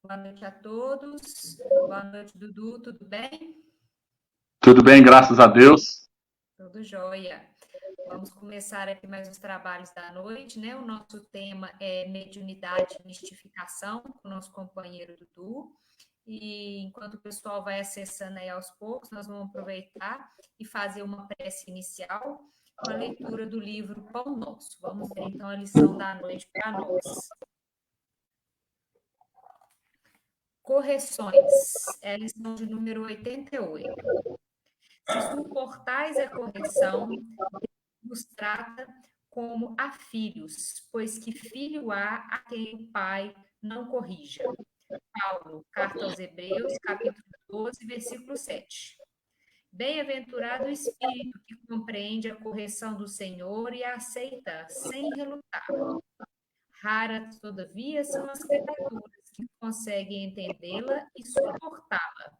Boa noite a todos. Boa noite, Dudu. Tudo bem? Tudo bem, graças a Deus. Tudo jóia. Vamos começar aqui mais os trabalhos da noite, né? O nosso tema é mediunidade e mistificação, com o nosso companheiro Dudu. E enquanto o pessoal vai acessando aí aos poucos, nós vamos aproveitar e fazer uma prece inicial com a leitura do livro Pão Nosso. Vamos ver então a lição da noite para nós. Correções, é a lição de número 88. Se suportais a correção, nos trata como a filhos, pois que filho há a quem o pai não corrija. Paulo, carta aos Hebreus, capítulo 12, versículo 7. Bem-aventurado o espírito que compreende a correção do Senhor e a aceita sem relutar. Raras, todavia, são as criaturas que conseguem entendê-la e suportá-la.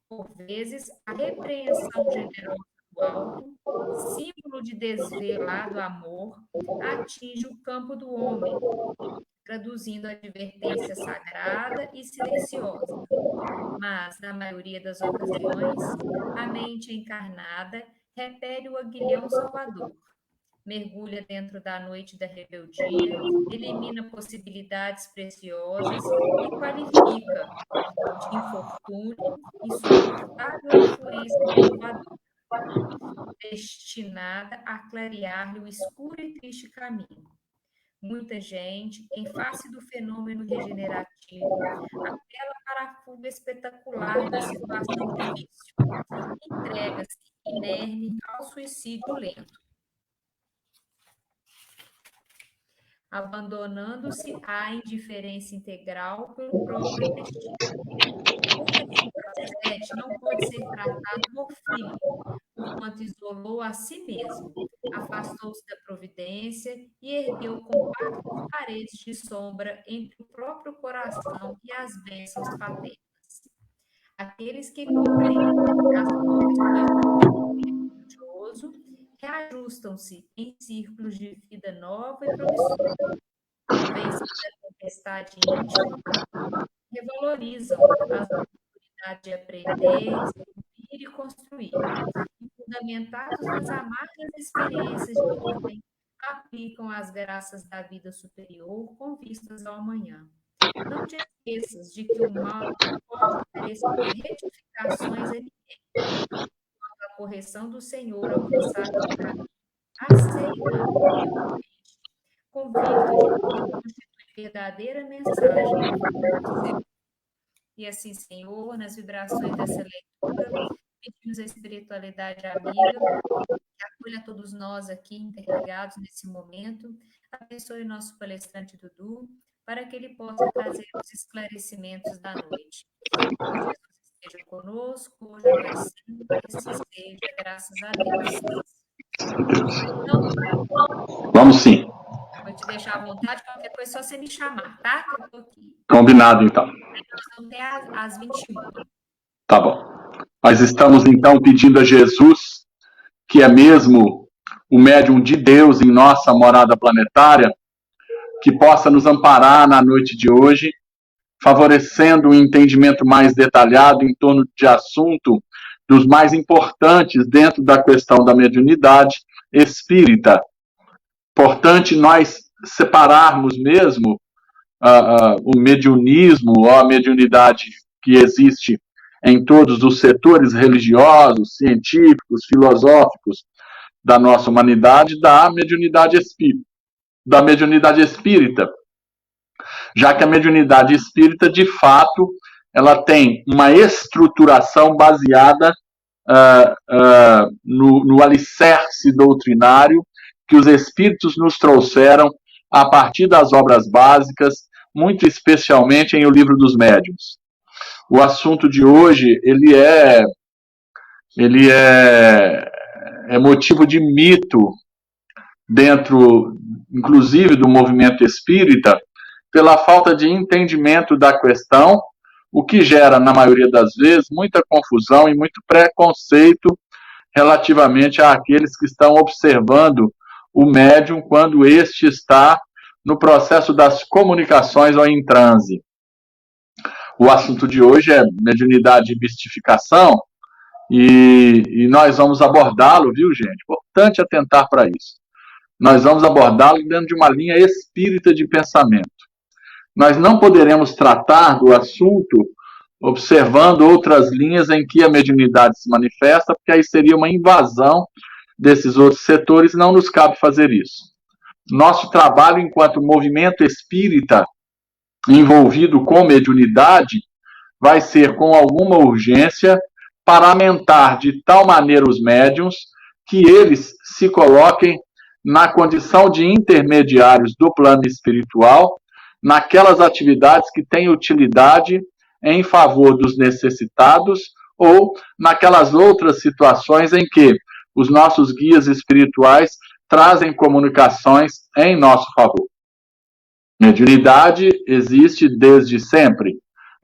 Por vezes, a repreensão generosa do alto, símbolo de desvelado amor, atinge o campo do homem, traduzindo a advertência sagrada e silenciosa. Mas, na maioria das ocasiões, a mente encarnada repele o aguilhão salvador, mergulha dentro da noite da rebeldia, elimina possibilidades preciosas e qualifica de infortúnio insuportável influência renovadora, destinada a clarear-lhe o escuro e triste caminho. Muita gente, em face do fenômeno regenerativo, apela para a fuga espetacular da situação difícil, entrega-se inerme ao suicídio lento, abandonando-se à indiferença integral pelo próprio destino. Esse procedente não pode ser tratado por filho, porquanto isolou a si mesmo, afastou-se da providência e ergueu compactas paredes de sombra entre o próprio coração e as bênçãos paternas. Aqueles que compreendem as condições do religioso reajustam-se em círculos de vida nova e promissora. Vencem a tempestade íntima, revalorizam as oportunidades de aprender, servir e construir. E, fundamentados nas amargas experiências de ontem, aplicam as graças da vida superior com vistas ao amanhã. Não te esqueças de que o mal não pode oferecer retificações a ninguém. Quando a correção do Senhor alcançar o caminho, aceita humildemente, convicto de que constitui verdadeira mensagem do céu. E assim, Senhor, nas vibrações dessa leitura, pedimos a espiritualidade amiga, que acolha todos nós aqui interligados nesse momento, abençoe nosso palestrante Dudu, para que ele possa trazer os esclarecimentos da noite. Que Jesus esteja conosco, hoje, agora e sempre, que assim seja, graças a Deus. Então, Vamos sim. vou te deixar à vontade, qualquer coisa é só você me chamar, tá? Que eu tô aqui. Combinado, então. Nós vamos até às 21. Tá bom. Nós estamos, então, pedindo a Jesus, que é mesmo o médium de Deus em nossa morada planetária, que possa nos amparar na noite de hoje, favorecendo um entendimento mais detalhado em torno de assunto dos mais importantes dentro da questão da mediunidade espírita. Importante nós separarmos mesmo o mediunismo ou a mediunidade que existe em todos os setores religiosos, científicos, filosóficos da nossa humanidade, da mediunidade espírita, já que a mediunidade espírita, de fato, ela tem uma estruturação baseada no alicerce doutrinário que os espíritos nos trouxeram a partir das obras básicas, muito especialmente em O Livro dos Médiuns. O assunto de hoje, ele é motivo de mito dentro, inclusive, do movimento espírita, pela falta de entendimento da questão, o que gera, na maioria das vezes, muita confusão e muito preconceito relativamente àqueles que estão observando o médium quando este está no processo das comunicações ou em transe. O assunto de hoje é mediunidade e mistificação, e nós vamos abordá-lo, viu, gente? Importante atentar para isso. Nós vamos abordá-lo dentro de uma linha espírita de pensamento. Nós não poderemos tratar do assunto observando outras linhas em que a mediunidade se manifesta, porque aí seria uma invasão desses outros setores, e não nos cabe fazer isso. Nosso trabalho enquanto movimento espírita envolvido com mediunidade vai ser, com alguma urgência, paramentar de tal maneira os médiuns que eles se coloquem na condição de intermediários do plano espiritual, naquelas atividades que têm utilidade em favor dos necessitados, ou naquelas outras situações em que os nossos guias espirituais trazem comunicações em nosso favor. Mediunidade existe desde sempre.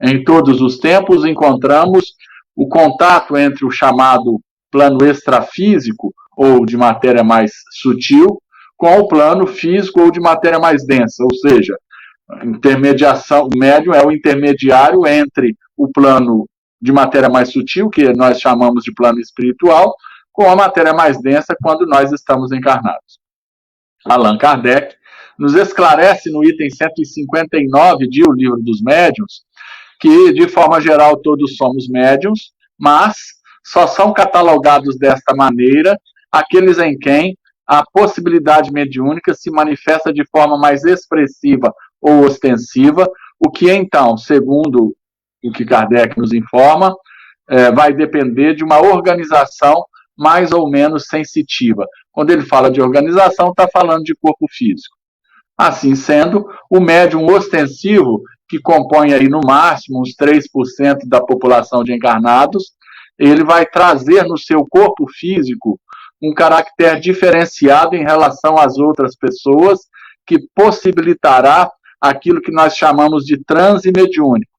Em todos os tempos encontramos o contato entre o chamado plano extrafísico, ou de matéria mais sutil, com o plano físico ou de matéria mais densa, ou seja, intermediação, o médium é o intermediário entre o plano de matéria mais sutil, que nós chamamos de plano espiritual, com a matéria mais densa quando nós estamos encarnados. Allan Kardec nos esclarece no item 159 de O Livro dos Médiuns que, de forma geral, todos somos médiuns, mas só são catalogados desta maneira aqueles em quem a possibilidade mediúnica se manifesta de forma mais expressiva ou ostensiva, o que então, segundo o que Kardec nos informa, vai depender de uma organização mais ou menos sensitiva. Quando ele fala de organização, está falando de corpo físico. Assim sendo, o médium ostensivo, que compõe aí no máximo uns 3% da população de encarnados, ele vai trazer no seu corpo físico um caráter diferenciado em relação às outras pessoas, que possibilitará aquilo que nós chamamos de transe mediúnico,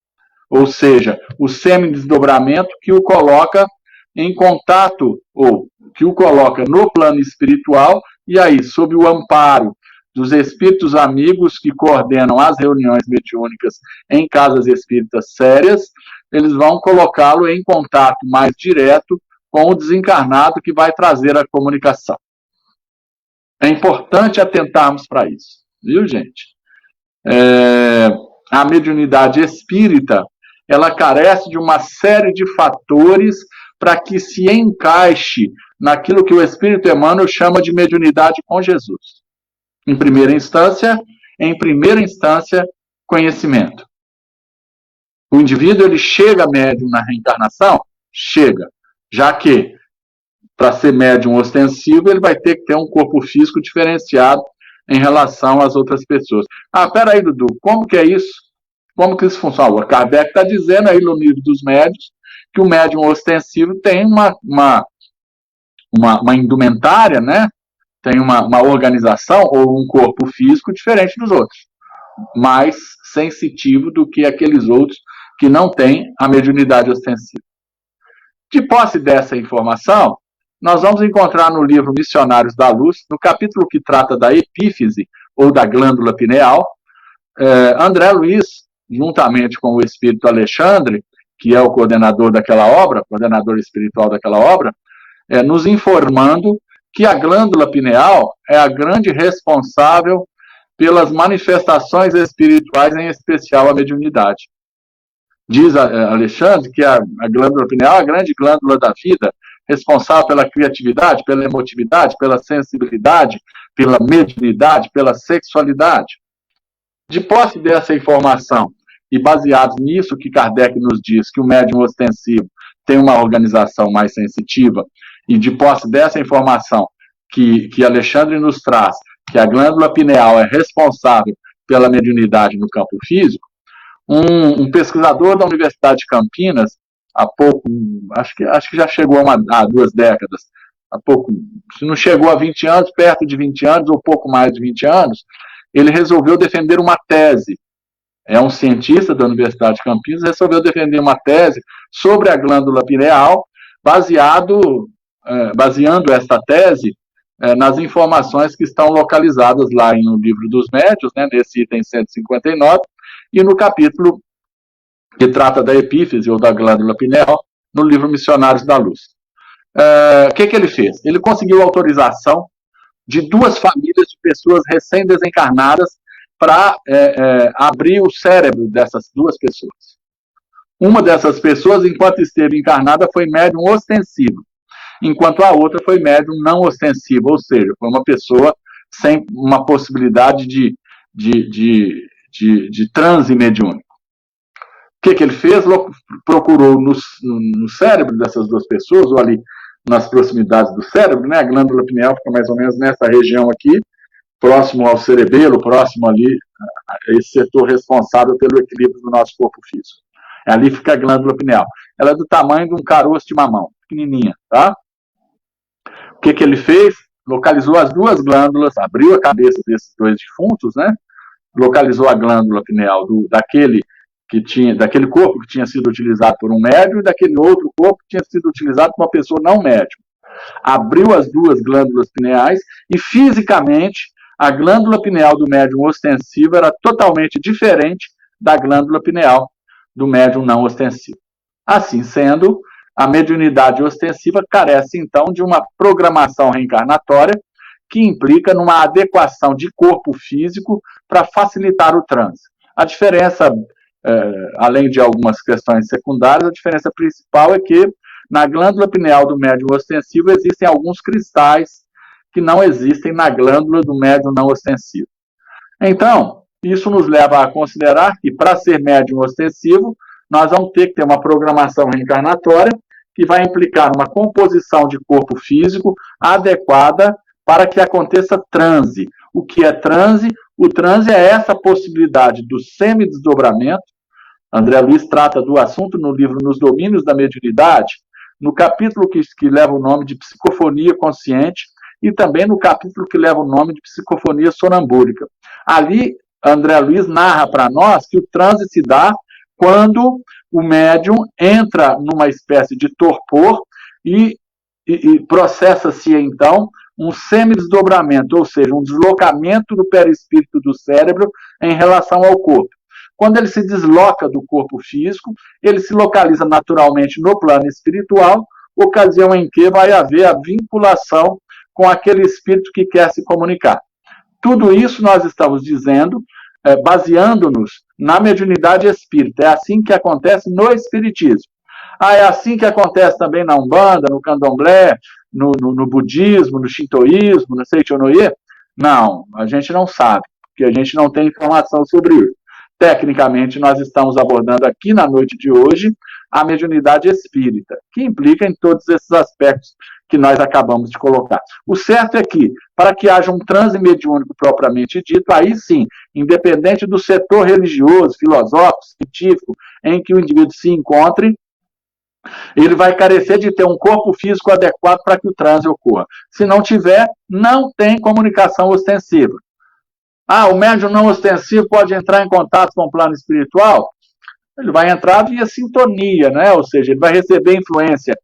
ou seja, o semidesdobramento que o coloca em contato, ou que o coloca no plano espiritual, e aí, sob o amparo dos espíritos amigos que coordenam as reuniões mediúnicas em casas espíritas sérias, eles vão colocá-lo em contato mais direto com o desencarnado que vai trazer a comunicação. É importante atentarmos para isso, viu, gente? A mediunidade espírita, ela carece de uma série de fatores para que se encaixe naquilo que o Espírito Emmanuel chama de mediunidade com Jesus. Em primeira instância, conhecimento. O indivíduo, ele chega médium na reencarnação? Chega. Já que, para ser médium ostensivo, ele vai ter que ter um corpo físico diferenciado em relação às outras pessoas. Peraí, Dudu, como que é isso? Como que isso funciona? O Kardec está dizendo aí no Livro dos Médiuns que o médium ostensivo tem uma indumentária, né? Tem uma organização ou um corpo físico diferente dos outros, mais sensitivo do que aqueles outros que não têm a mediunidade ostensiva. De posse dessa informação, nós vamos encontrar no livro Missionários da Luz, no capítulo que trata da epífise, ou da glândula pineal, André Luiz, juntamente com o espírito Alexandre, que é o coordenador daquela obra, coordenador espiritual daquela obra, nos informando que a glândula pineal é a grande responsável pelas manifestações espirituais, em especial a mediunidade. Diz Alexandre que a glândula pineal é a grande glândula da vida, responsável pela criatividade, pela emotividade, pela sensibilidade, pela mediunidade, pela sexualidade. De posse dessa informação, e baseados nisso que Kardec nos diz, que o médium ostensivo tem uma organização mais sensitiva, e de posse dessa informação que Alexandre nos traz, que a glândula pineal é responsável pela mediunidade no campo físico, um pesquisador da Universidade de Campinas, há pouco, acho que já chegou a 2 décadas, há pouco, se não chegou a 20 anos, perto de 20 anos, ou pouco mais de 20 anos, ele resolveu defender uma tese. É um cientista da Universidade de Campinas, resolveu defender uma tese sobre a glândula pineal, baseando esta tese nas informações que estão localizadas lá no Livro dos Médiuns, né, nesse item 159, e no capítulo que trata da epífise ou da glândula pineal, no livro Missionários da Luz. O que ele fez? Ele conseguiu autorização de 2 famílias de pessoas recém-desencarnadas para abrir o cérebro dessas 2 pessoas. Uma dessas pessoas, enquanto esteve encarnada, foi médium ostensivo, enquanto a outra foi médium não ostensivo, ou seja, foi uma pessoa sem uma possibilidade de transe mediúnico. O que ele fez? Procurou no cérebro dessas 2 pessoas, ou ali nas proximidades do cérebro, né? A glândula pineal fica mais ou menos nessa região aqui, próximo ao cerebelo, próximo ali, esse setor responsável pelo equilíbrio do nosso corpo físico. Ali fica a glândula pineal. Ela é do tamanho de um caroço de mamão, pequenininha, tá? O que ele fez? Localizou as 2 glândulas, abriu a cabeça desses 2 defuntos, né? Localizou a glândula pineal daquele corpo que tinha sido utilizado por um médium e daquele outro corpo que tinha sido utilizado por uma pessoa não médium. Abriu as 2 glândulas pineais e, fisicamente, a glândula pineal do médium ostensivo era totalmente diferente da glândula pineal do médium não ostensivo. Assim sendo, a mediunidade ostensiva carece, então, de uma programação reencarnatória que implica numa adequação de corpo físico para facilitar o transe. A diferença, além de algumas questões secundárias, a diferença principal é que na glândula pineal do médium ostensivo existem alguns cristais que não existem na glândula do médium não ostensivo. Então, isso nos leva a considerar que, para ser médium ostensivo, nós vamos ter que ter uma programação reencarnatória que vai implicar uma composição de corpo físico adequada para que aconteça transe. O que é transe? O transe é essa possibilidade do semidesdobramento. André Luiz trata do assunto no livro Nos Domínios da Mediunidade, no capítulo que leva o nome de Psicofonia Consciente e também no capítulo que leva o nome de Psicofonia Sonambúrica. Ali, André Luiz narra para nós que o transe se dá quando o médium entra numa espécie de torpor e processa-se, então, um semidesdobramento, ou seja, um deslocamento do perispírito do cérebro em relação ao corpo. Quando ele se desloca do corpo físico, ele se localiza naturalmente no plano espiritual, ocasião em que vai haver a vinculação com aquele espírito que quer se comunicar. Tudo isso nós estamos dizendo, baseando-nos na mediunidade espírita. É assim que acontece no espiritismo. É assim que acontece também na Umbanda, no Candomblé, no budismo, no shintoísmo, no Seichonoye? Não, a gente não sabe, porque a gente não tem informação sobre isso. Tecnicamente, nós estamos abordando aqui na noite de hoje a mediunidade espírita, que implica em todos esses aspectos que nós acabamos de colocar. O certo é que, para que haja um transe mediúnico propriamente dito, aí sim, independente do setor religioso, filosófico, científico, em que o indivíduo se encontre, ele vai carecer de ter um corpo físico adequado para que o transe ocorra. Se não tiver, não tem comunicação ostensiva. O médium não ostensivo pode entrar em contato com o plano espiritual? Ele vai entrar via sintonia, né? Ou seja, ele vai receber influência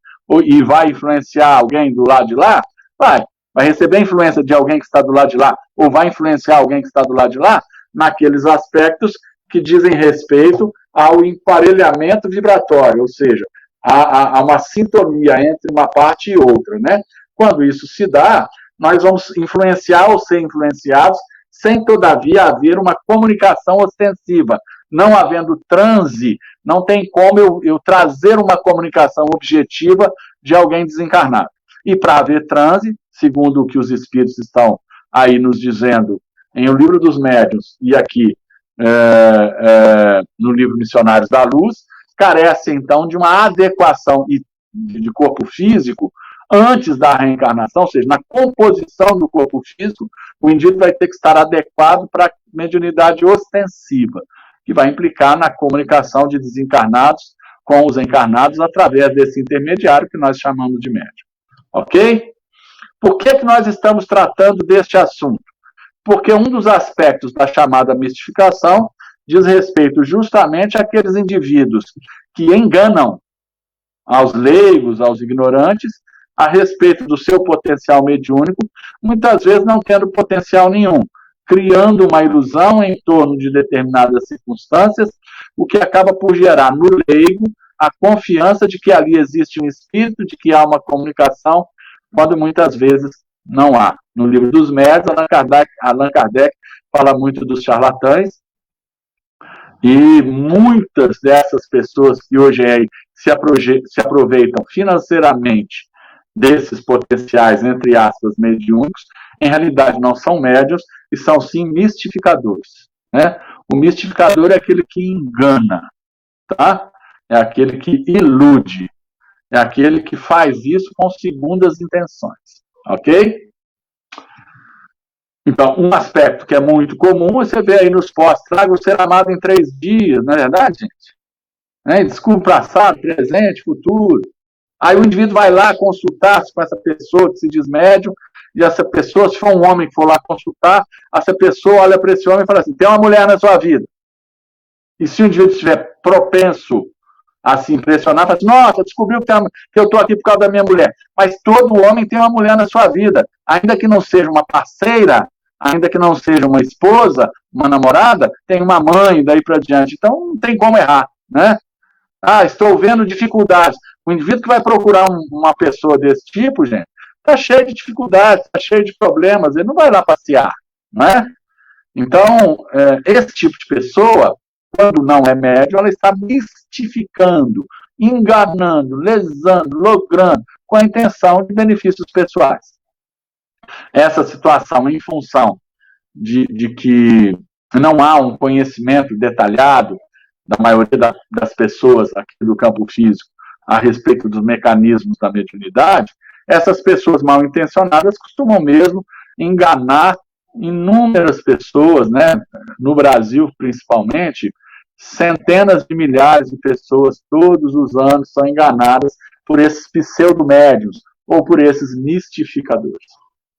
e vai influenciar alguém do lado de lá? Vai receber influência de alguém que está do lado de lá, ou vai influenciar alguém que está do lado de lá, naqueles aspectos que dizem respeito ao emparelhamento vibratório, ou seja, há uma sintonia entre uma parte e outra, né? Quando isso se dá, nós vamos influenciar ou ser influenciados sem, todavia, haver uma comunicação ostensiva. Não havendo transe, não tem como eu trazer uma comunicação objetiva de alguém desencarnado. E para haver transe, segundo o que os espíritos estão aí nos dizendo em O Livro dos Médiuns e aqui no livro Missionários da Luz, carece, então, de uma adequação de corpo físico antes da reencarnação, ou seja, na composição do corpo físico, o indivíduo vai ter que estar adequado para a mediunidade ostensiva, que vai implicar na comunicação de desencarnados com os encarnados através desse intermediário que nós chamamos de médium. Ok? Por que nós estamos tratando deste assunto? Porque um dos aspectos da chamada mistificação diz respeito justamente àqueles indivíduos que enganam aos leigos, aos ignorantes, a respeito do seu potencial mediúnico, muitas vezes não tendo potencial nenhum, criando uma ilusão em torno de determinadas circunstâncias, o que acaba por gerar no leigo a confiança de que ali existe um espírito, de que há uma comunicação, quando muitas vezes não há. No livro dos médiuns, Allan Kardec fala muito dos charlatães, e muitas dessas pessoas que hoje se aproveitam financeiramente desses potenciais, entre aspas, mediúnicos, em realidade não são médiuns e são sim mistificadores. Né? O mistificador é aquele que engana, tá? É aquele que ilude, é aquele que faz isso com segundas intenções, ok? Então, um aspecto que é muito comum, você vê aí nos pós, traga o ser amado em 3 dias, não é verdade, gente? Desculpe passado, presente, futuro. Aí o indivíduo vai lá consultar-se com essa pessoa que se diz médium, e essa pessoa, se for um homem que for lá consultar, essa pessoa olha para esse homem e fala assim, tem uma mulher na sua vida. E se o indivíduo estiver propenso a se impressionar, fala assim, nossa, descobriu que eu estou aqui por causa da minha mulher. Mas todo homem tem uma mulher na sua vida, ainda que não seja uma parceira, ainda que não seja uma esposa, uma namorada, tem uma mãe, daí para diante. Então, não tem como errar, né? Estou vendo dificuldades. O indivíduo que vai procurar uma pessoa desse tipo, gente, está cheio de dificuldades, está cheio de problemas, ele não vai lá passear, né? Então, esse tipo de pessoa, quando não é médium, ela está mistificando, enganando, lesando, logrando, com a intenção de benefícios pessoais. Essa situação, em função de que não há um conhecimento detalhado da maioria das pessoas aqui do campo físico a respeito dos mecanismos da mediunidade, essas pessoas mal intencionadas costumam mesmo enganar inúmeras pessoas, né? No Brasil, principalmente, centenas de milhares de pessoas todos os anos são enganadas por esses pseudo-médiuns ou por esses mistificadores.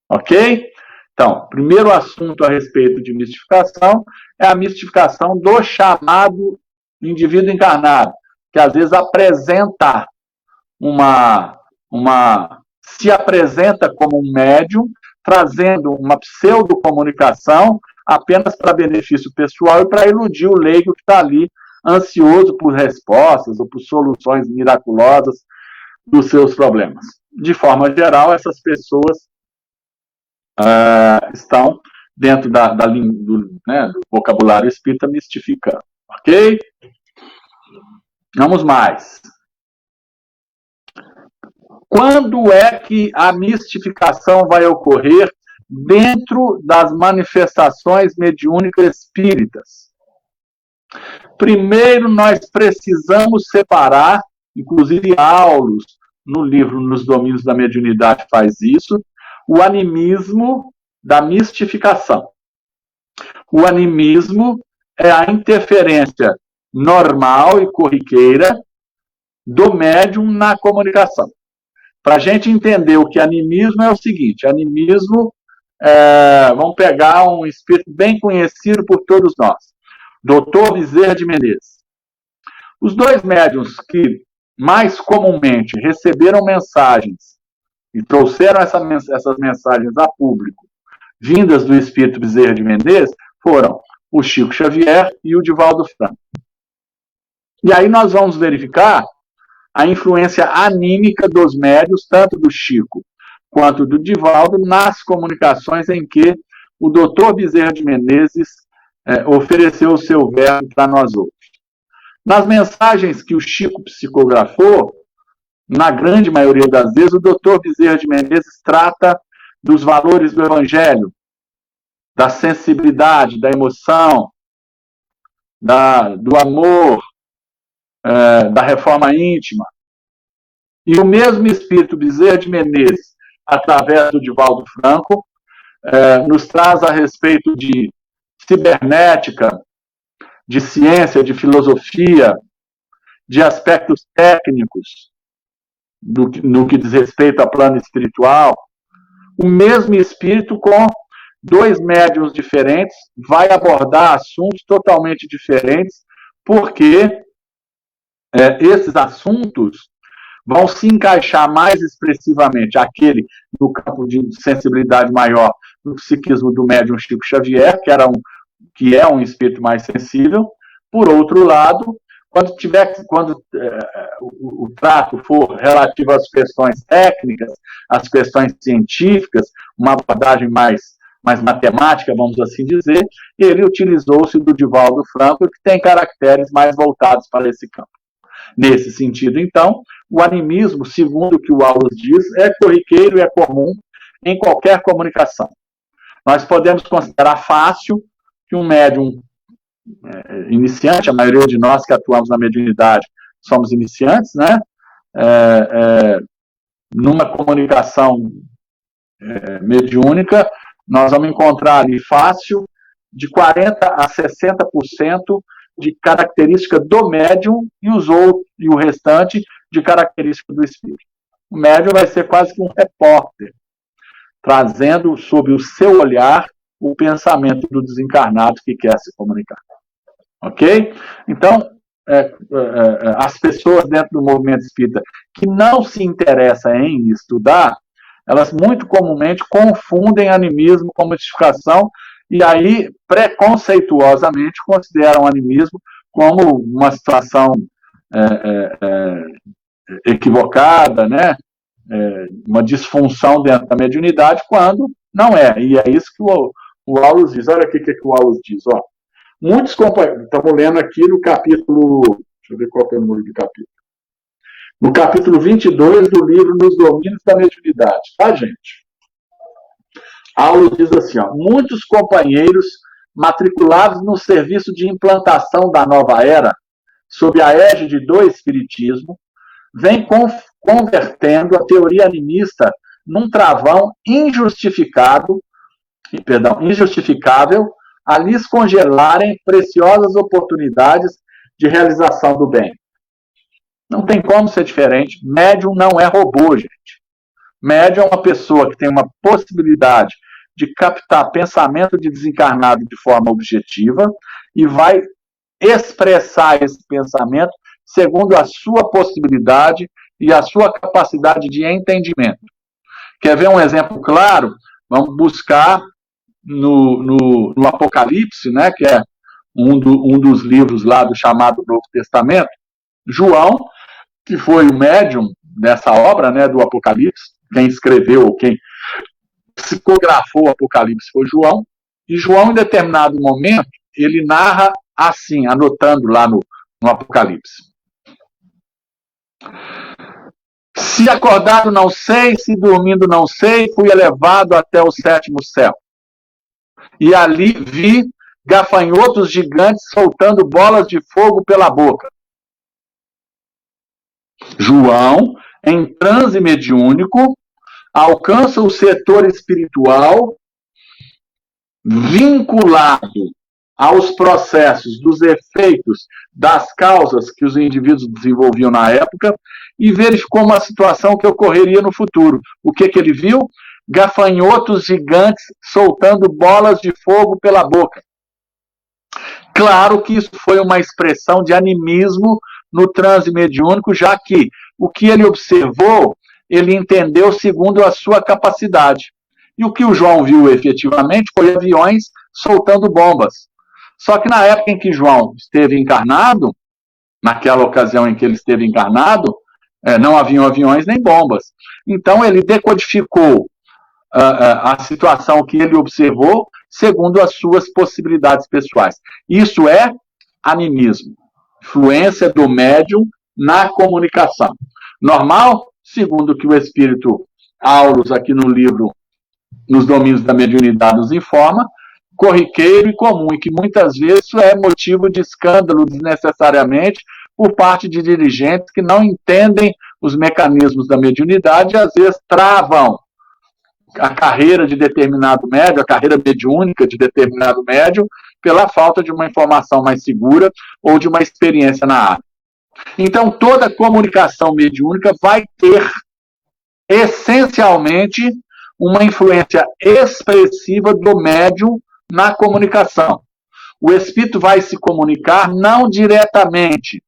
Ok? Então, primeiro assunto a respeito de mistificação é a mistificação do chamado indivíduo encarnado, que às vezes apresenta se apresenta como um médium, trazendo uma pseudo-comunicação apenas para benefício pessoal e para iludir o leigo que está ali ansioso por respostas ou por soluções miraculosas dos seus problemas. De forma geral, essas pessoas estão dentro do vocabulário espírita mistificando. Ok? Vamos mais. Quando é que a mistificação vai ocorrer dentro das manifestações mediúnicas espíritas? Primeiro, nós precisamos separar, inclusive Aulus, no livro Nos Domínios da Mediunidade faz isso, o animismo da mistificação. O animismo é a interferência normal e corriqueira do médium na comunicação. Para a gente entender o que é animismo, é o seguinte: animismo, vamos pegar um espírito bem conhecido por todos nós, Dr. Bezerra de Menezes. Os 2 médiuns que mais comumente receberam mensagens e trouxeram essas mensagens a público, vindas do espírito Bezerra de Menezes, foram o Chico Xavier e o Divaldo Franco. E aí nós vamos verificar a influência anímica dos médiuns, tanto do Chico quanto do Divaldo, nas comunicações em que o Dr. Bezerra de Menezes ofereceu o seu verbo para nós outros. Nas mensagens que o Chico psicografou, na grande maioria das vezes, o Dr. Bezerra de Menezes trata dos valores do Evangelho, da sensibilidade, da emoção, do amor, da reforma íntima. E o mesmo espírito Bezerra de Menezes, através do Divaldo Franco, nos traz a respeito de cibernética, de ciência, de filosofia, de aspectos técnicos, no que diz respeito ao plano espiritual. O mesmo espírito, com 2 médiuns diferentes, vai abordar assuntos totalmente diferentes, porque esses assuntos vão se encaixar mais expressivamente, aquele no campo de sensibilidade maior, no psiquismo do médium Chico Xavier, que é um espírito mais sensível, Por outro lado, quando o trato for relativo às questões técnicas, às questões científicas, uma abordagem mais matemática, vamos assim dizer, ele utilizou-se do Divaldo Franco, que tem caracteres mais voltados para esse campo. Nesse sentido, então, o animismo, segundo o que o Aulus diz, é corriqueiro e é comum em qualquer comunicação. Nós podemos considerar fácil que um médium iniciante, a maioria de nós que atuamos na mediunidade somos iniciantes, né? Numa comunicação mediúnica, nós vamos encontrar ali fácil de 40% a 60% de característica do médium e o restante de característica do espírito. O médium vai ser quase que um repórter, trazendo sob o seu olhar o pensamento do desencarnado que quer se comunicar. Ok? Então, as pessoas dentro do movimento espírita que não se interessam em estudar, elas muito comumente confundem animismo com mistificação e aí, preconceituosamente, consideram o animismo como uma situação equivocada, né? Uma disfunção dentro da mediunidade, quando não é. E é isso que o Aulus diz. Olha aqui o que o Aulus diz. Ó. Muitos companheiros, estamos lendo aqui no capítulo, deixa eu ver qual é o número do capítulo. No capítulo 22 do livro Nos Domínios da Mediunidade, tá, gente? Aulus diz assim, ó, muitos companheiros matriculados no serviço de implantação da nova era, sob a égide do Espiritismo, vêm convertendo a teoria animista num travão injustificável, a lhes congelarem preciosas oportunidades de realização do bem. Não tem como ser diferente. Médium não é robô, gente. Médium é uma pessoa que tem uma possibilidade de captar pensamento de desencarnado de forma objetiva e vai expressar esse pensamento segundo a sua possibilidade e a sua capacidade de entendimento. Quer ver um exemplo claro? Vamos buscar no Apocalipse, né, que é um dos livros lá do chamado Novo Testamento. João, que foi o médium dessa obra, né, do Apocalipse, quem escreveu ou quem psicografou o Apocalipse foi João, e João, em determinado momento, ele narra assim, anotando lá no Apocalipse. Se acordado não sei, se dormindo não sei, fui elevado até o 7º céu. E ali vi gafanhotos gigantes soltando bolas de fogo pela boca. João, em transe mediúnico, alcança o setor espiritual vinculado aos processos dos efeitos das causas que os indivíduos desenvolviam na época e verificou uma situação que ocorreria no futuro. O que ele viu? Gafanhotos gigantes soltando bolas de fogo pela boca. Claro que isso foi uma expressão de animismo no transe mediúnico, já que o que ele observou, ele entendeu segundo a sua capacidade. E o que o João viu efetivamente foi aviões soltando bombas. Só que na época em que João esteve encarnado, naquela ocasião em que ele esteve encarnado, não haviam aviões nem bombas. Então ele decodificou a situação que ele observou segundo as suas possibilidades pessoais. Isso é animismo, influência do médium na comunicação. Normal, segundo o que o espírito Aulus, aqui no livro Nos Domínios da Mediunidade, nos informa, corriqueiro e comum, e que muitas vezes é motivo de escândalo desnecessariamente por parte de dirigentes que não entendem os mecanismos da mediunidade e às vezes travam a carreira de determinado médium, a carreira mediúnica de determinado médium, pela falta de uma informação mais segura ou de uma experiência na área. Então, toda comunicação mediúnica vai ter, essencialmente, uma influência expressiva do médium na comunicação. O espírito vai se comunicar não diretamente.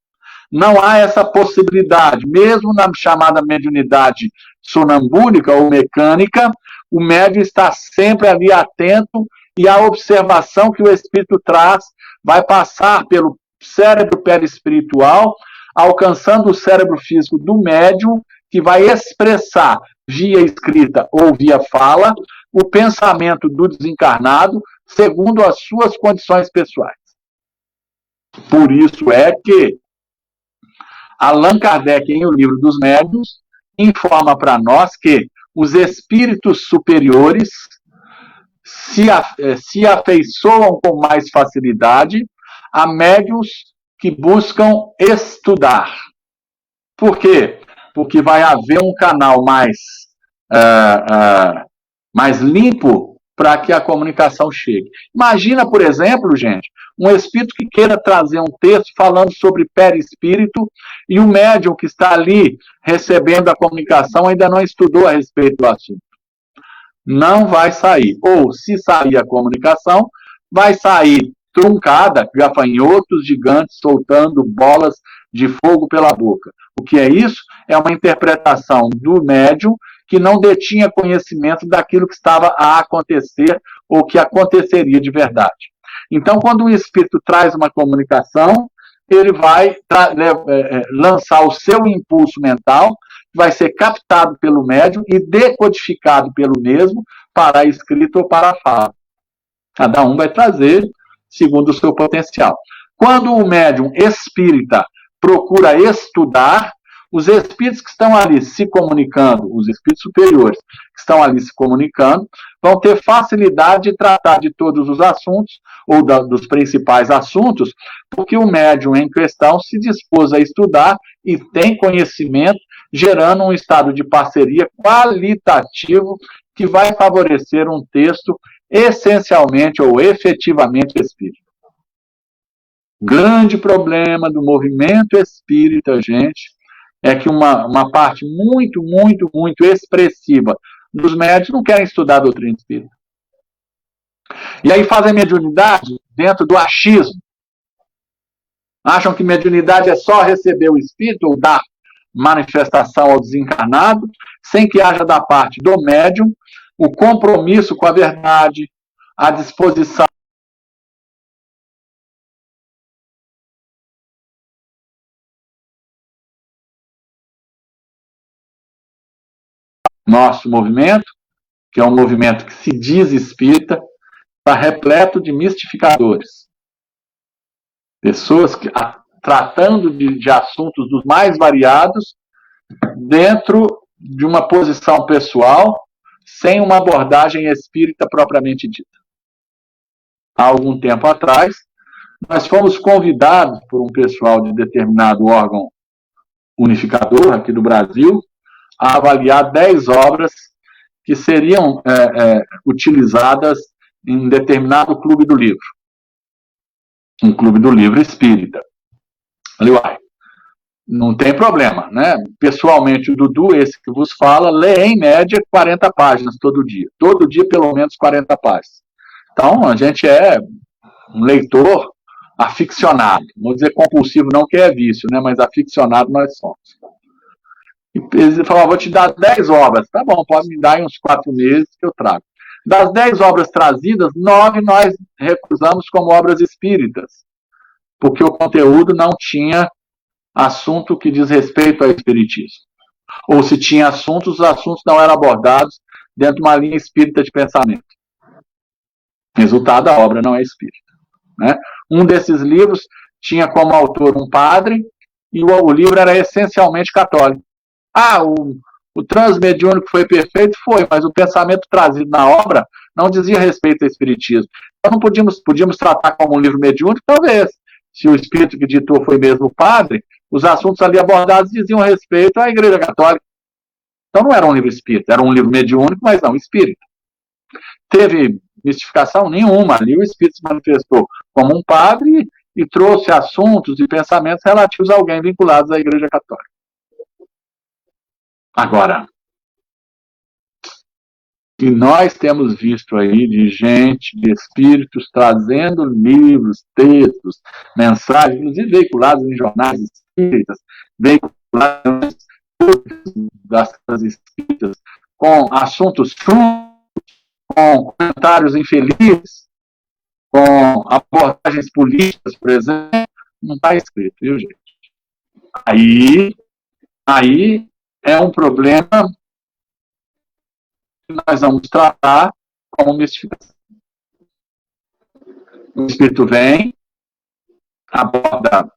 Não há essa possibilidade. Mesmo na chamada mediunidade sonambúlica ou mecânica, o médium está sempre ali atento e a observação que o espírito traz vai passar cérebro perispiritual, alcançando o cérebro físico do médium, que vai expressar via escrita ou via fala o pensamento do desencarnado segundo as suas condições pessoais. Por isso é que Allan Kardec, em O Livro dos Médiuns, informa para nós que os espíritos superiores se afeiçoam com mais facilidade a médiuns que buscam estudar. Por quê? Porque vai haver um canal mais limpo para que a comunicação chegue. Imagina, por exemplo, gente, um espírito que queira trazer um texto falando sobre perispírito e o médium que está ali recebendo a comunicação ainda não estudou a respeito do assunto. Não vai sair. Ou, se sair a comunicação, vai sair truncada, gafanhotos gigantes soltando bolas de fogo pela boca. O que é isso? É uma interpretação do médium que não detinha conhecimento daquilo que estava a acontecer ou que aconteceria de verdade. Então, quando um espírito traz uma comunicação, ele vai lançar o seu impulso mental, vai ser captado pelo médium e decodificado pelo mesmo para a escrita ou para a fala. Cada um vai trazer segundo o seu potencial. Quando o médium espírita procura estudar, os espíritos que estão ali se comunicando, os espíritos superiores que estão ali se comunicando, vão ter facilidade de tratar de todos os assuntos, ou dos principais assuntos, porque o médium em questão se dispôs a estudar e tem conhecimento, gerando um estado de parceria qualitativo que vai favorecer um texto essencialmente ou efetivamente espírita. Grande problema do movimento espírita, gente, é que uma parte muito, muito, muito expressiva dos médiuns não querem estudar a doutrina espírita. E aí fazem mediunidade dentro do achismo. Acham que mediunidade é só receber o espírito ou dar manifestação ao desencarnado, sem que haja da parte do médium o compromisso com a verdade, a disposição nosso movimento, que é um movimento que se diz espírita, está repleto de mistificadores. Pessoas que, tratando de assuntos dos mais variados, dentro de uma posição pessoal, sem uma abordagem espírita propriamente dita. Há algum tempo atrás, nós fomos convidados por um pessoal de determinado órgão unificador aqui do Brasil a avaliar 10 obras que seriam utilizadas em determinado clube do livro. Um clube do livro espírita. Falei, uai, não tem problema, né? Pessoalmente, o Dudu, esse que vos fala, lê em média 40 páginas todo dia. Todo dia, pelo menos, 40 páginas. Então, a gente é um leitor aficionado. Não vou dizer compulsivo não, que é vício, né? Mas aficionado nós somos. E ele falou, vou te dar 10 obras. Tá bom, pode me dar em uns 4 meses que eu trago. Das 10 obras trazidas, 9 nós recusamos como obras espíritas, porque o conteúdo não tinha assunto que diz respeito ao espiritismo. Ou se tinha assuntos, os assuntos não eram abordados dentro de uma linha espírita de pensamento. Resultado, a obra não é espírita. Né? Um desses livros tinha como autor um padre e o livro era essencialmente católico. O transmediúnico foi perfeito? Foi, mas o pensamento trazido na obra não dizia respeito ao espiritismo. Então não podíamos tratar como um livro mediúnico, talvez. Se o espírito que ditou foi mesmo o padre, os assuntos ali abordados diziam respeito à Igreja Católica. Então não era um livro espírita, era um livro mediúnico, mas não espírita. Teve mistificação nenhuma. Ali o espírito se manifestou como um padre e trouxe assuntos e pensamentos relativos a alguém vinculados à Igreja Católica. Agora, que nós temos visto aí de gente, de espíritos, trazendo livros, textos, mensagens, inclusive veiculados em jornais espíritas, veiculados das casas espíritas, com assuntos chuntos, com comentários infelizes, com abordagens políticas, por exemplo, Não está escrito, viu, gente? Aí é um problema que nós vamos tratar como mistificação. O Espírito vem, aborda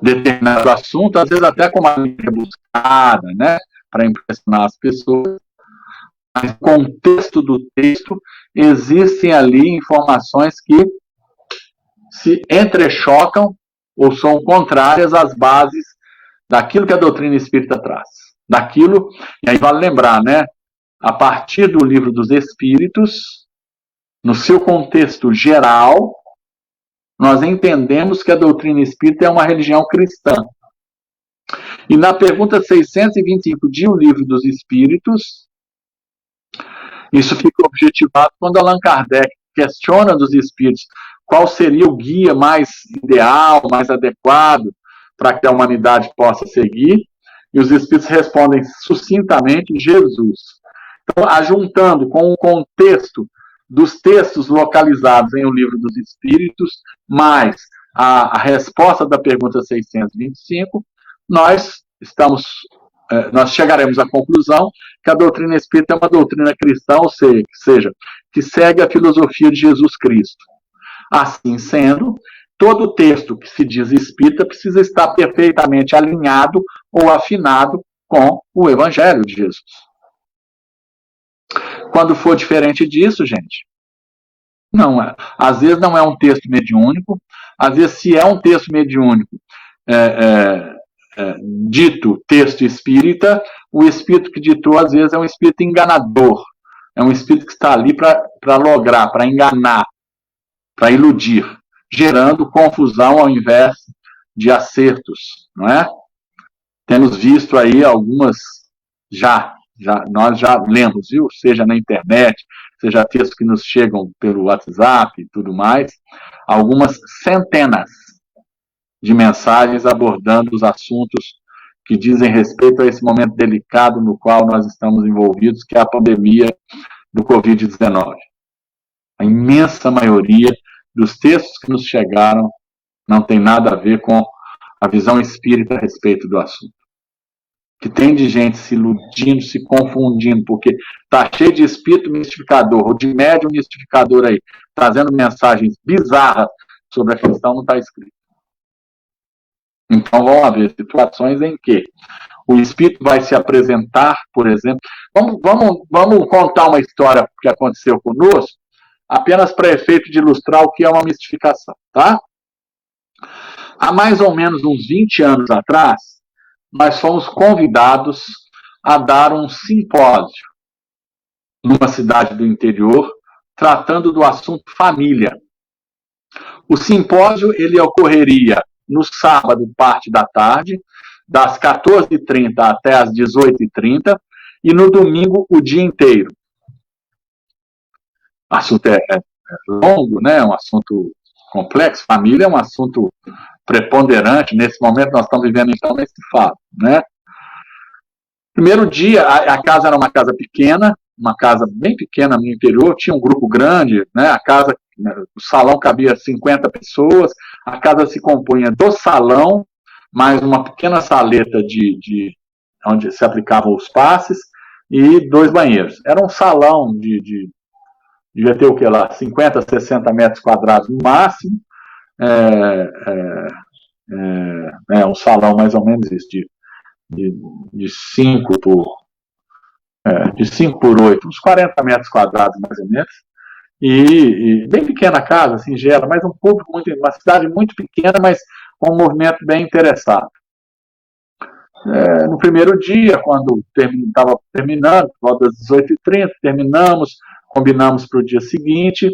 determinado assunto, às vezes até com uma linha rebuscada, né, para impressionar as pessoas. Mas no contexto do texto, existem ali informações que se entrechocam ou são contrárias às bases daquilo que a doutrina espírita traz. Daquilo, e aí vale lembrar, né, a partir do Livro dos Espíritos, no seu contexto geral, nós entendemos que a doutrina espírita é uma religião cristã. E na pergunta 625 de O Livro dos Espíritos, isso fica objetivado quando Allan Kardec questiona dos espíritos qual seria o guia mais ideal, mais adequado para que a humanidade possa seguir, e os espíritos respondem sucintamente: Jesus. Então, ajuntando com o contexto dos textos localizados em O Livro dos Espíritos, mais a resposta da pergunta 625, nós chegaremos à conclusão que a doutrina espírita é uma doutrina cristã, ou seja, que segue a filosofia de Jesus Cristo. Assim sendo, todo texto que se diz espírita precisa estar perfeitamente alinhado ou afinado com o Evangelho de Jesus. Quando for diferente disso, gente, não é. Às vezes não é um texto mediúnico, às vezes se é um texto mediúnico, dito texto espírita, o espírito que ditou às vezes é um espírito enganador, é um espírito que está ali para lograr, para enganar, para iludir, gerando confusão ao invés de acertos, não é? Temos visto aí algumas, nós já lemos, viu? Seja na internet, seja textos que nos chegam pelo WhatsApp e tudo mais, algumas centenas de mensagens abordando os assuntos que dizem respeito a esse momento delicado no qual nós estamos envolvidos, que é a pandemia do Covid-19. A imensa maioria dos textos que nos chegaram não tem nada a ver com a visão espírita a respeito do assunto. Que tem de gente se iludindo, se confundindo, porque está cheio de espírito mistificador, ou de médium mistificador aí, trazendo mensagens bizarras sobre a questão, não está escrito. Então vão haver situações em que o espírito vai se apresentar, por exemplo. Vamos contar uma história que aconteceu conosco, apenas para efeito de ilustrar o que é uma mistificação, tá? Há mais ou menos uns 20 anos atrás, nós fomos convidados a dar um simpósio numa cidade do interior, tratando do assunto família. O simpósio ele ocorreria no sábado, parte da tarde, das 14h30 até as 18h30, e no domingo, o dia inteiro. O assunto é longo, né? É um assunto complexo. Família é um assunto preponderante. Nesse momento, nós estamos vivendo, então, nesse fato, né? Primeiro dia, a casa era uma casa pequena, uma casa bem pequena no interior, tinha um grupo grande, né? O salão cabia 50 pessoas, a casa se compunha do salão, mais uma pequena saleta onde se aplicavam os passes, e 2 banheiros. Era um salão devia ter o que lá, 50, 60 metros quadrados no máximo, um salão mais ou menos isso, de 5 por 8, uns 40 metros quadrados mais ou menos, e bem pequena a casa, singela, mas um público uma cidade muito pequena, mas com um movimento bem interessado. No primeiro dia, quando estava terminando, por volta das 18h30, terminamos, combinamos para o dia seguinte,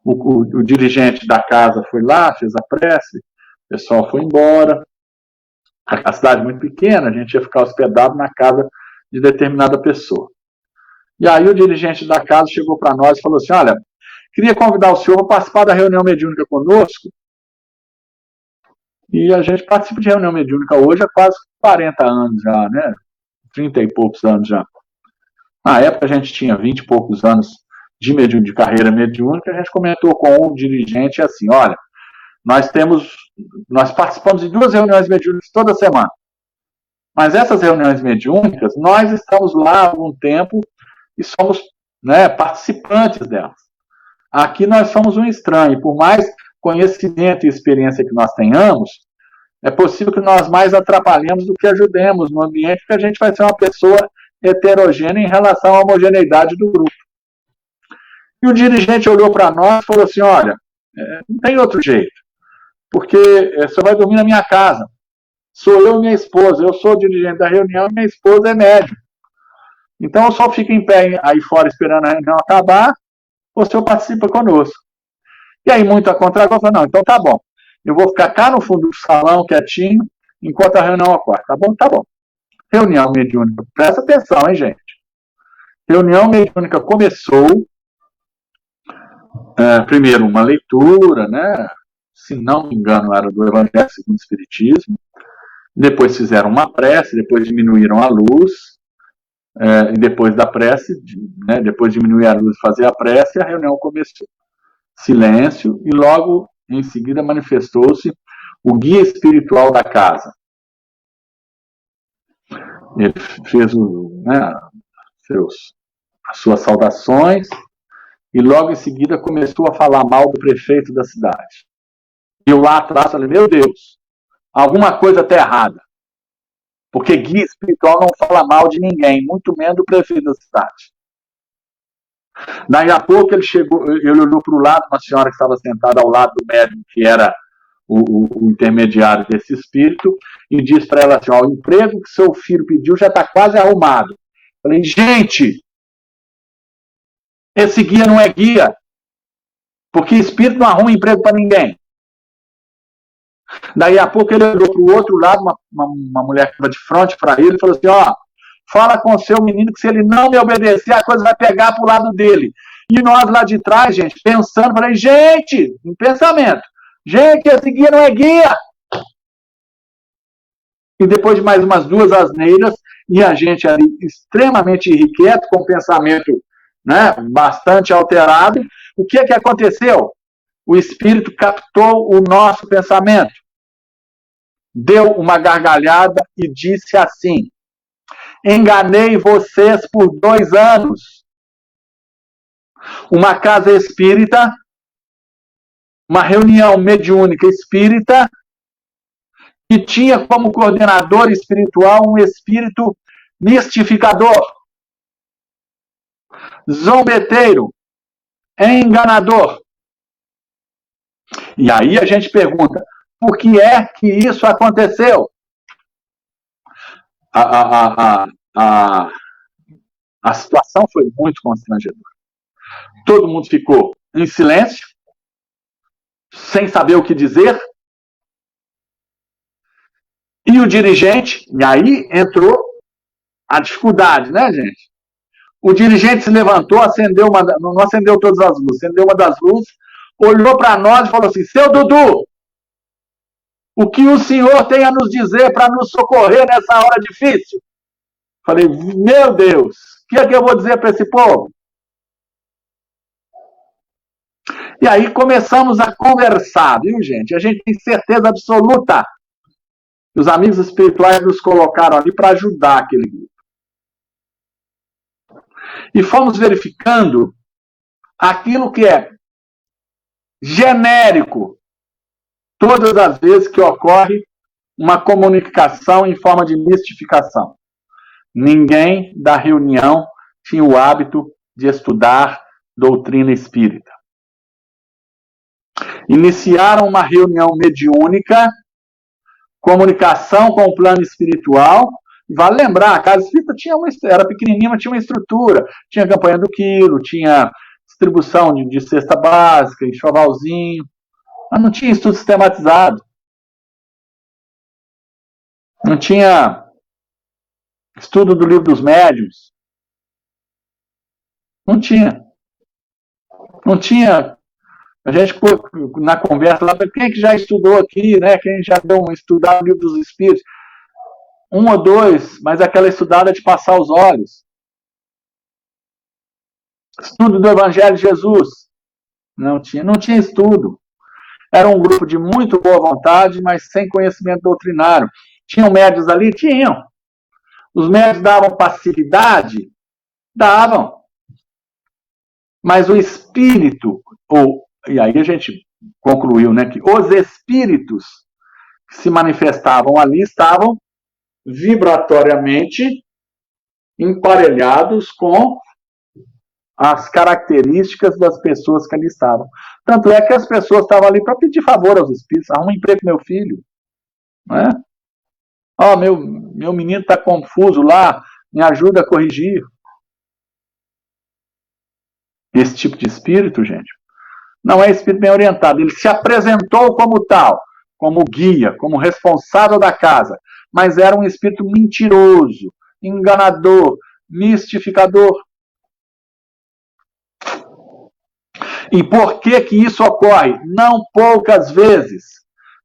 o dirigente da casa foi lá, fez a prece, o pessoal foi embora. A cidade muito pequena, a gente ia ficar hospedado na casa de determinada pessoa. E aí o dirigente da casa chegou para nós e falou assim: olha, queria convidar o senhor para participar da reunião mediúnica conosco. E a gente participa de reunião mediúnica hoje há quase 40 anos já, né? 30 e poucos anos já. Na época a gente tinha 20 e poucos anos de carreira mediúnica, a gente comentou com um dirigente assim: olha, nós temos nós participamos de 2 reuniões mediúnicas toda semana. Mas essas reuniões mediúnicas, nós estamos lá há algum tempo e somos, né, participantes delas. Aqui nós somos um estranho, e por mais conhecimento e experiência que nós tenhamos, é possível que nós mais atrapalhemos do que ajudemos no ambiente, porque a gente vai ser uma pessoa heterogênea em relação à homogeneidade do grupo. E o dirigente olhou para nós e falou assim, olha, não tem outro jeito, porque você vai dormir na minha casa. Sou eu e minha esposa, eu sou o dirigente da reunião e minha esposa é médium. Então eu só fico em pé aí fora esperando a reunião acabar, ou o senhor participa conosco. E aí muito a contragosto, falou, não, então tá bom. Eu vou ficar cá no fundo do salão, quietinho, enquanto a reunião ocorre. Tá bom? Tá bom. Reunião mediúnica. Presta atenção, hein, gente? Reunião mediúnica começou, primeiro uma leitura, né? Se não me engano, era do Evangelho segundo o Espiritismo. Depois fizeram uma prece, depois diminuíram a luz, e depois da prece, né, depois de diminuir a luz e fazer a prece, a reunião começou. Silêncio, e logo em seguida manifestou-se o guia espiritual da casa. Ele fez as suas saudações, e logo em seguida começou a falar mal do prefeito da cidade. E eu lá atrás falei, meu Deus, alguma coisa está errada. Porque guia espiritual não fala mal de ninguém, muito menos do prefeito da cidade. Daí a pouco ele olhou para o lado, uma senhora que estava sentada ao lado do médium, que era o intermediário desse espírito, e disse para ela assim, o emprego que seu filho pediu já está quase arrumado. Falei, gente, esse guia não é guia, porque espírito não arruma emprego para ninguém. Daí a pouco ele olhou para o outro lado, uma mulher que estava de frente para ele, e falou assim, fala com o seu menino que se ele não me obedecer, a coisa vai pegar para o lado dele. E nós lá de trás, gente, pensando, falei, gente, em pensamento, gente, esse guia não é guia. E depois de mais umas 2 asneiras, e a gente ali extremamente irrequieto, com o pensamento, né, bastante alterado, o que aconteceu? O espírito captou o nosso pensamento, deu uma gargalhada e disse assim, enganei vocês por 2 anos. Uma casa espírita, uma reunião mediúnica espírita, que tinha como coordenador espiritual um espírito mistificador, zombeteiro, enganador. E aí a gente pergunta, por que é que isso aconteceu? A situação foi muito constrangedora. Todo mundo ficou em silêncio, sem saber o que dizer. E o dirigente, e aí entrou a dificuldade, né, gente? O dirigente se levantou, não acendeu todas as luzes, acendeu uma das luzes, olhou para nós e falou assim, seu Dudu, o que o senhor tem a nos dizer para nos socorrer nessa hora difícil? Falei, meu Deus, o que é que eu vou dizer para esse povo? E aí começamos a conversar, viu, gente? A gente tem certeza absoluta que os amigos espirituais nos colocaram ali para ajudar aquele grupo. E fomos verificando aquilo que é genérico todas as vezes que ocorre uma comunicação em forma de mistificação. Ninguém da reunião tinha o hábito de estudar doutrina espírita. Iniciaram uma reunião mediúnica, comunicação com o plano espiritual. Vale lembrar, a casa espírita era pequenininha, mas tinha uma estrutura. Tinha campanha do quilo, tinha distribuição de cesta básica, enxovalzinho. Mas não tinha estudo sistematizado. Não tinha estudo do livro dos médiuns. Não tinha. Não tinha. A gente, na conversa lá, quem que já estudou aqui, né? Quem já deu um estudado no livro dos espíritos? 1 ou 2, mas aquela estudada de passar os olhos. Estudo do Evangelho de Jesus. Não tinha estudo. Era um grupo de muito boa vontade, mas sem conhecimento doutrinário. Tinham médios ali? Tinham. Os médios davam passividade? Davam. Mas o espírito, e aí a gente concluiu, né, que os espíritos que se manifestavam ali estavam vibratoriamente emparelhados com as características das pessoas que ali estavam. Tanto é que as pessoas estavam ali para pedir favor aos espíritos. Arruma um emprego pro meu filho. Né? Ó, meu menino está confuso lá, me ajuda a corrigir. Esse tipo de espírito, gente, não é espírito bem orientado. Ele se apresentou como tal, como guia, como responsável da casa, mas era um espírito mentiroso, enganador, mistificador. E por que que isso ocorre? Não poucas vezes,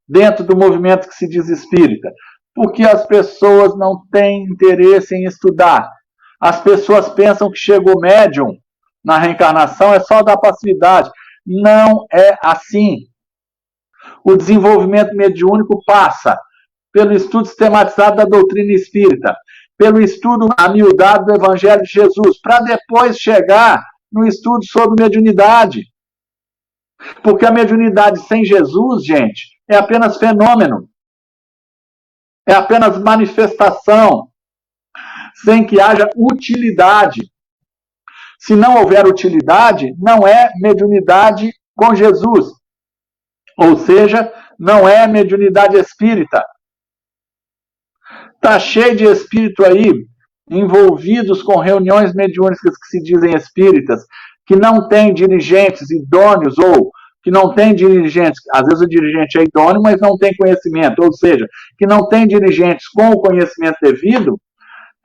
dentro do movimento que se diz espírita. Porque as pessoas não têm interesse em estudar. As pessoas pensam que chegou médium na reencarnação é só dar passividade. Não é assim. O desenvolvimento mediúnico passa pelo estudo sistematizado da doutrina espírita, pelo estudo amiudado do Evangelho de Jesus, para depois chegar no estudo sobre mediunidade. Porque a mediunidade sem Jesus, gente, é apenas fenômeno. É apenas manifestação, sem que haja utilidade. Se não houver utilidade, não é mediunidade com Jesus. Ou seja, não é mediunidade espírita. Está cheio de espírito aí, envolvidos com reuniões mediúnicas que se dizem espíritas, que não têm dirigentes idôneos, ou que não tem dirigentes, às vezes o dirigente é idôneo, mas não tem conhecimento, ou seja, que não tem dirigentes com o conhecimento devido,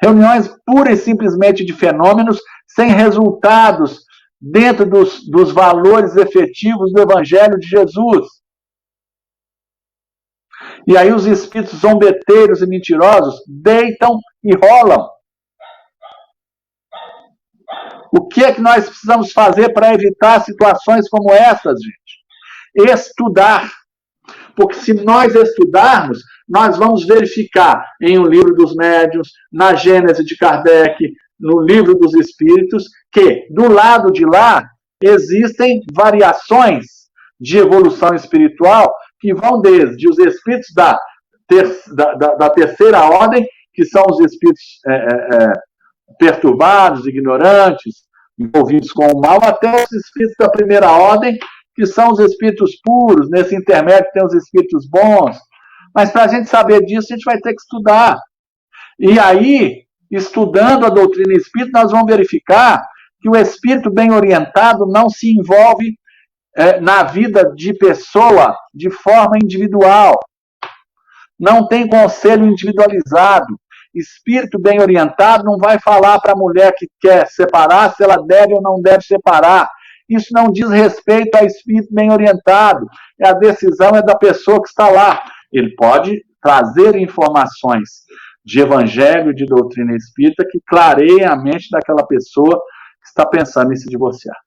reuniões pura e simplesmente de fenômenos, sem resultados dentro dos valores efetivos do Evangelho de Jesus. E aí os espíritos zombeteiros e mentirosos deitam e rolam. O que é que nós precisamos fazer para evitar situações como essas, gente? Estudar. Porque se nós estudarmos, nós vamos verificar em O Livro dos Médiuns, na Gênese de Kardec, no Livro dos Espíritos, que do lado de lá existem variações de evolução espiritual que vão desde os espíritos da terceira ordem, que são os espíritos perturbados, ignorantes, envolvidos com o mal, até os espíritos da primeira ordem, que são os espíritos puros. Nesse intermédio tem os espíritos bons. Mas para a gente saber disso, a gente vai ter que estudar. E aí, estudando a doutrina espírita, nós vamos verificar que o espírito bem orientado não se envolve na vida de pessoa de forma individual. Não tem conselho individualizado. Espírito bem orientado não vai falar para a mulher que quer separar se ela deve ou não deve separar. Isso não diz respeito a espírito bem orientado. A decisão é da pessoa que está lá. Ele pode trazer informações de evangelho, de doutrina espírita, que clareiem a mente daquela pessoa que está pensando em se divorciar.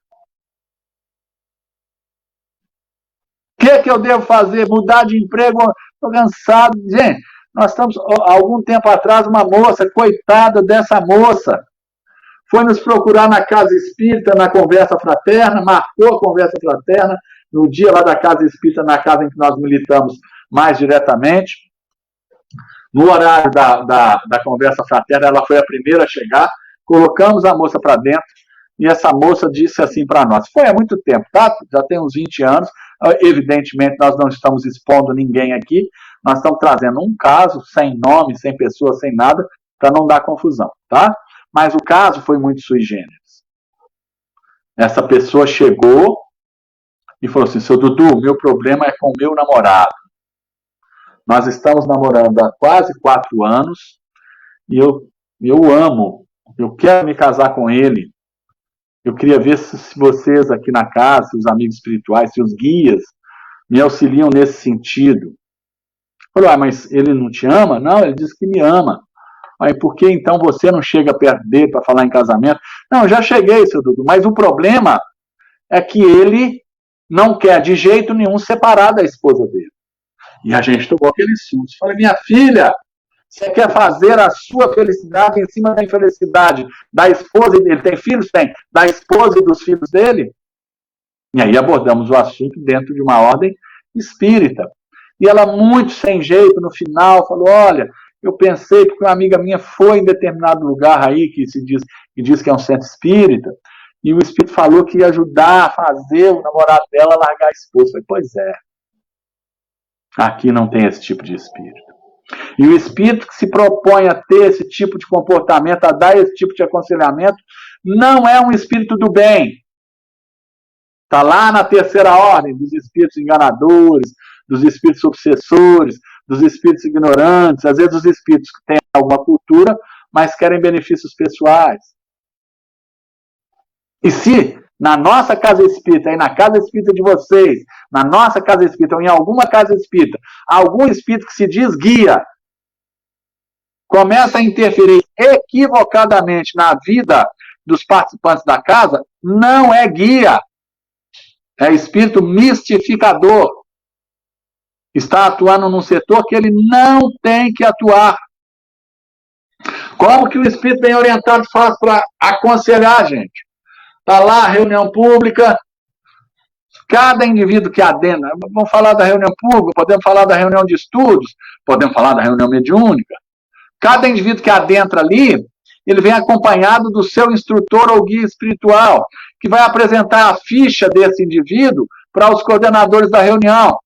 O que eu devo fazer? Mudar de emprego? Estou cansado. Gente, nós estamos, há algum tempo atrás, uma moça, coitada dessa moça, foi nos procurar na Casa Espírita, na Conversa Fraterna, marcou a Conversa Fraterna, no dia lá da Casa Espírita, na casa em que nós militamos mais diretamente. No horário da Conversa Fraterna, ela foi a primeira a chegar, colocamos a moça para dentro, e essa moça disse assim para nós, foi há muito tempo, tá? Já tem uns 20 anos, evidentemente nós não estamos expondo ninguém aqui, nós estamos trazendo um caso, sem nome, sem pessoa, sem nada, para não dar confusão, tá? Mas o caso foi muito sui generis. Essa pessoa chegou e falou assim, seu Dudu, meu problema é com o meu namorado. Nós estamos namorando há quase 4 anos e eu amo, eu quero me casar com ele. Eu queria ver se vocês aqui na casa, se os amigos espirituais, se os guias me auxiliam nesse sentido. Falou, mas ele não te ama? Não, ele disse que me ama. Aí, por que então você não chega perto dele para falar em casamento? Não, já cheguei, seu Dudu, mas o problema é que ele não quer de jeito nenhum separar da esposa dele. E a gente tomou aquele susto. Falei, minha filha, você quer fazer a sua felicidade em cima da infelicidade da esposa dele? Tem filhos? Tem. Da esposa e dos filhos dele? E aí abordamos o assunto dentro de uma ordem espírita. E ela, muito sem jeito, no final, falou, olha, eu pensei, porque uma amiga minha foi em determinado lugar aí, que diz que é um centro espírita, e o espírito falou que ia ajudar a fazer o namorado dela largar a esposa. Eu falei, pois é. Aqui não tem esse tipo de espírito. E o espírito que se propõe a ter esse tipo de comportamento, a dar esse tipo de aconselhamento, não é um espírito do bem. Está lá na terceira ordem dos espíritos enganadores, dos espíritos obsessores, dos espíritos ignorantes, às vezes os espíritos que têm alguma cultura, mas querem benefícios pessoais. E se na nossa casa espírita, e na casa espírita de vocês, na nossa casa espírita, ou em alguma casa espírita, algum espírito que se diz guia, começa a interferir equivocadamente na vida dos participantes da casa, não é guia. É espírito mistificador. Está atuando num setor que ele não tem que atuar. Como que o espírito bem orientado faz para aconselhar, gente? Está lá a reunião pública, cada indivíduo que adentra, vamos falar da reunião pública, podemos falar da reunião de estudos, podemos falar da reunião mediúnica. Cada indivíduo que adentra ali, ele vem acompanhado do seu instrutor ou guia espiritual, que vai apresentar a ficha desse indivíduo para os coordenadores da reunião.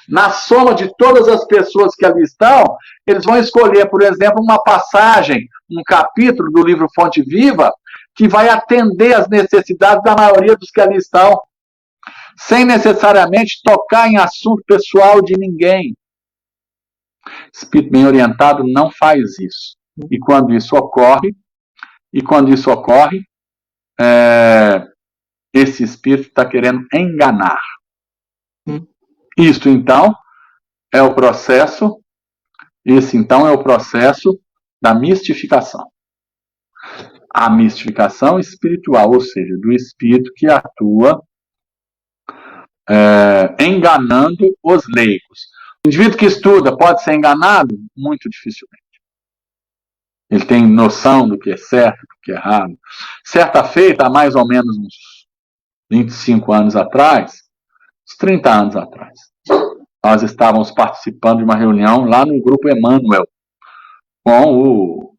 Na soma de todas as pessoas que ali estão, eles vão escolher, por exemplo, uma passagem, um capítulo do livro Fonte Viva, que vai atender às necessidades da maioria dos que ali estão, sem necessariamente tocar em assunto pessoal de ninguém. Espírito bem orientado não faz isso. E quando isso ocorre, esse espírito está querendo enganar. Isto, então, é o processo, esse, então, é o processo da mistificação. A mistificação espiritual, ou seja, do espírito que atua enganando os leigos. O indivíduo que estuda pode ser enganado? Muito dificilmente. Ele tem noção do que é certo, do que é errado. Certa feita, há mais ou menos uns 25 anos atrás, uns 30 anos atrás, nós estávamos participando de uma reunião lá no Grupo Emmanuel, com o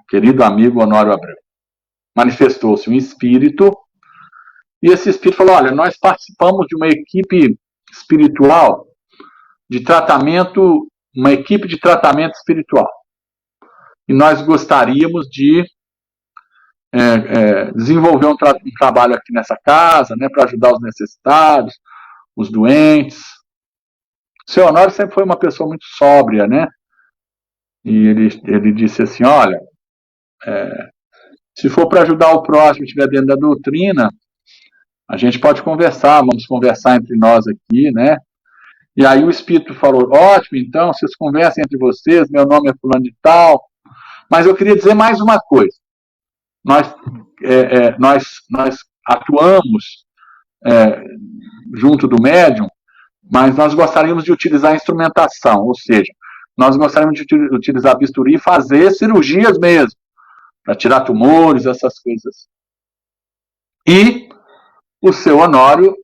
querido amigo Honório Abreu. Manifestou-se um espírito, e esse espírito falou, olha, nós participamos de uma equipe espiritual de tratamento, uma equipe de tratamento espiritual. E nós gostaríamos de desenvolver um trabalho aqui nessa casa, né, para ajudar os necessitados, os doentes. O seu Honório sempre foi uma pessoa muito sóbria, né? E ele disse assim, olha, se for para ajudar o próximo, estiver dentro da doutrina, a gente pode conversar, vamos conversar entre nós aqui, né? E aí o espírito falou, ótimo, então, vocês conversem entre vocês, meu nome é fulano de tal, mas eu queria dizer mais uma coisa. Nós atuamos junto do médium, mas nós gostaríamos de utilizar a instrumentação, ou seja, nós gostaríamos de utilizar bisturi e fazer cirurgias mesmo, para tirar tumores, essas coisas. E o seu Honório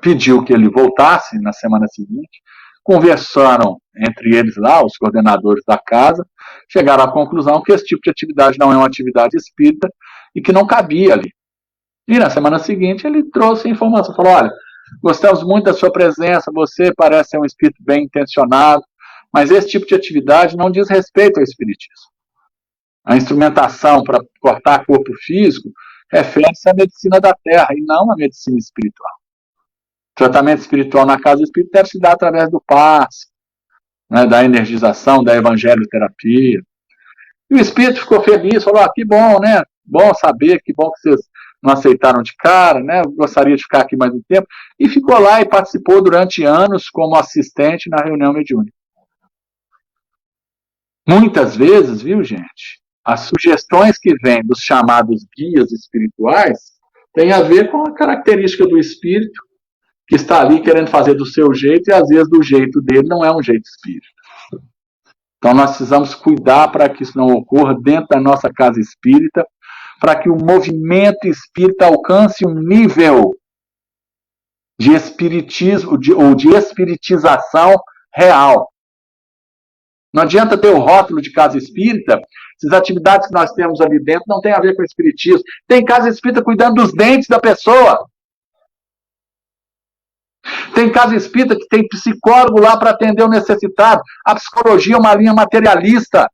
pediu que ele voltasse na semana seguinte, conversaram entre eles lá, os coordenadores da casa, chegaram à conclusão que esse tipo de atividade não é uma atividade espírita e que não cabia ali. E na semana seguinte ele trouxe a informação, falou, olha, gostamos muito da sua presença, você parece ser um espírito bem intencionado, mas esse tipo de atividade não diz respeito ao espiritismo. A instrumentação para cortar corpo físico refere-se à medicina da terra e não à medicina espiritual. O tratamento espiritual na casa espírita deve se dar através do passe, né, da energização, da evangelioterapia. E o espírito ficou feliz, falou, que bom, né? Bom saber, que bom que vocês não aceitaram de cara, né? Eu gostaria de ficar aqui mais um tempo. E ficou lá e participou durante anos como assistente na reunião mediúnica. Muitas vezes, viu, gente, as sugestões que vêm dos chamados guias espirituais têm a ver com a característica do espírito que está ali querendo fazer do seu jeito e às vezes do jeito dele não é um jeito espírita. Então nós precisamos cuidar para que isso não ocorra dentro da nossa casa espírita, para que o movimento espírita alcance um nível de espiritismo ou de espiritização real. Não adianta ter o rótulo de casa espírita, se as atividades que nós temos ali dentro não tem a ver com o espiritismo. Tem casa espírita cuidando dos dentes da pessoa. Tem casa espírita que tem psicólogo lá para atender o necessitado. A psicologia é uma linha materialista,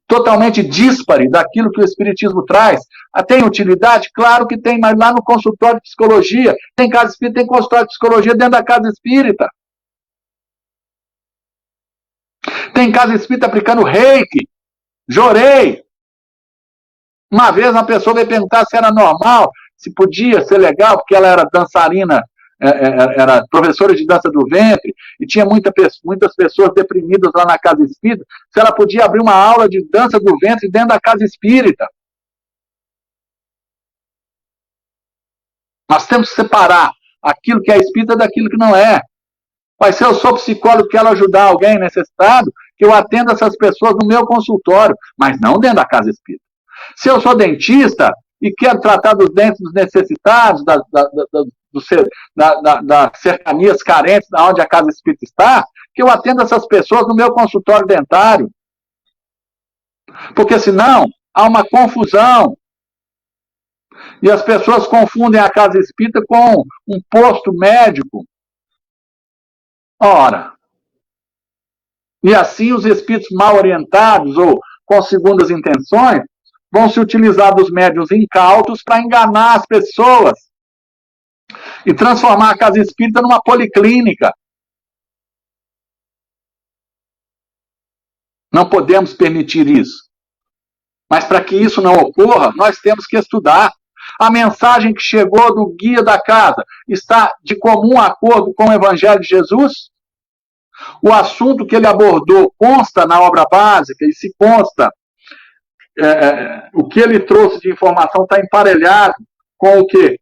totalmente díspare daquilo que o espiritismo traz. Tem utilidade? Claro que tem, mas lá no consultório de psicologia, tem casa espírita, tem consultório de psicologia dentro da casa espírita. Tem casa espírita aplicando reiki, jorei. Uma vez uma pessoa veio perguntar se era normal, se podia ser legal, porque ela era dançarina, era professora de dança do ventre, e tinha muitas pessoas deprimidas lá na casa espírita, se ela podia abrir uma aula de dança do ventre dentro da casa espírita. Nós temos que separar aquilo que é espírita daquilo que não é. Mas se eu sou psicólogo e quero ajudar alguém necessitado, que eu atenda essas pessoas no meu consultório, mas não dentro da casa espírita. Se eu sou dentista e quero tratar dos dentes dos necessitados, das cercanias carentes, onde a casa espírita está, que eu atenda essas pessoas no meu consultório dentário. Porque senão há uma confusão. E as pessoas confundem a casa espírita com um posto médico. Ora, e assim os espíritos mal orientados ou com segundas intenções vão se utilizar dos médiuns incautos para enganar as pessoas e transformar a casa espírita numa policlínica. Não podemos permitir isso. Mas para que isso não ocorra, nós temos que estudar. A mensagem que chegou do guia da casa está de comum acordo com o Evangelho de Jesus? O assunto que ele abordou consta na obra básica e se consta, o que ele trouxe de informação está emparelhado com o que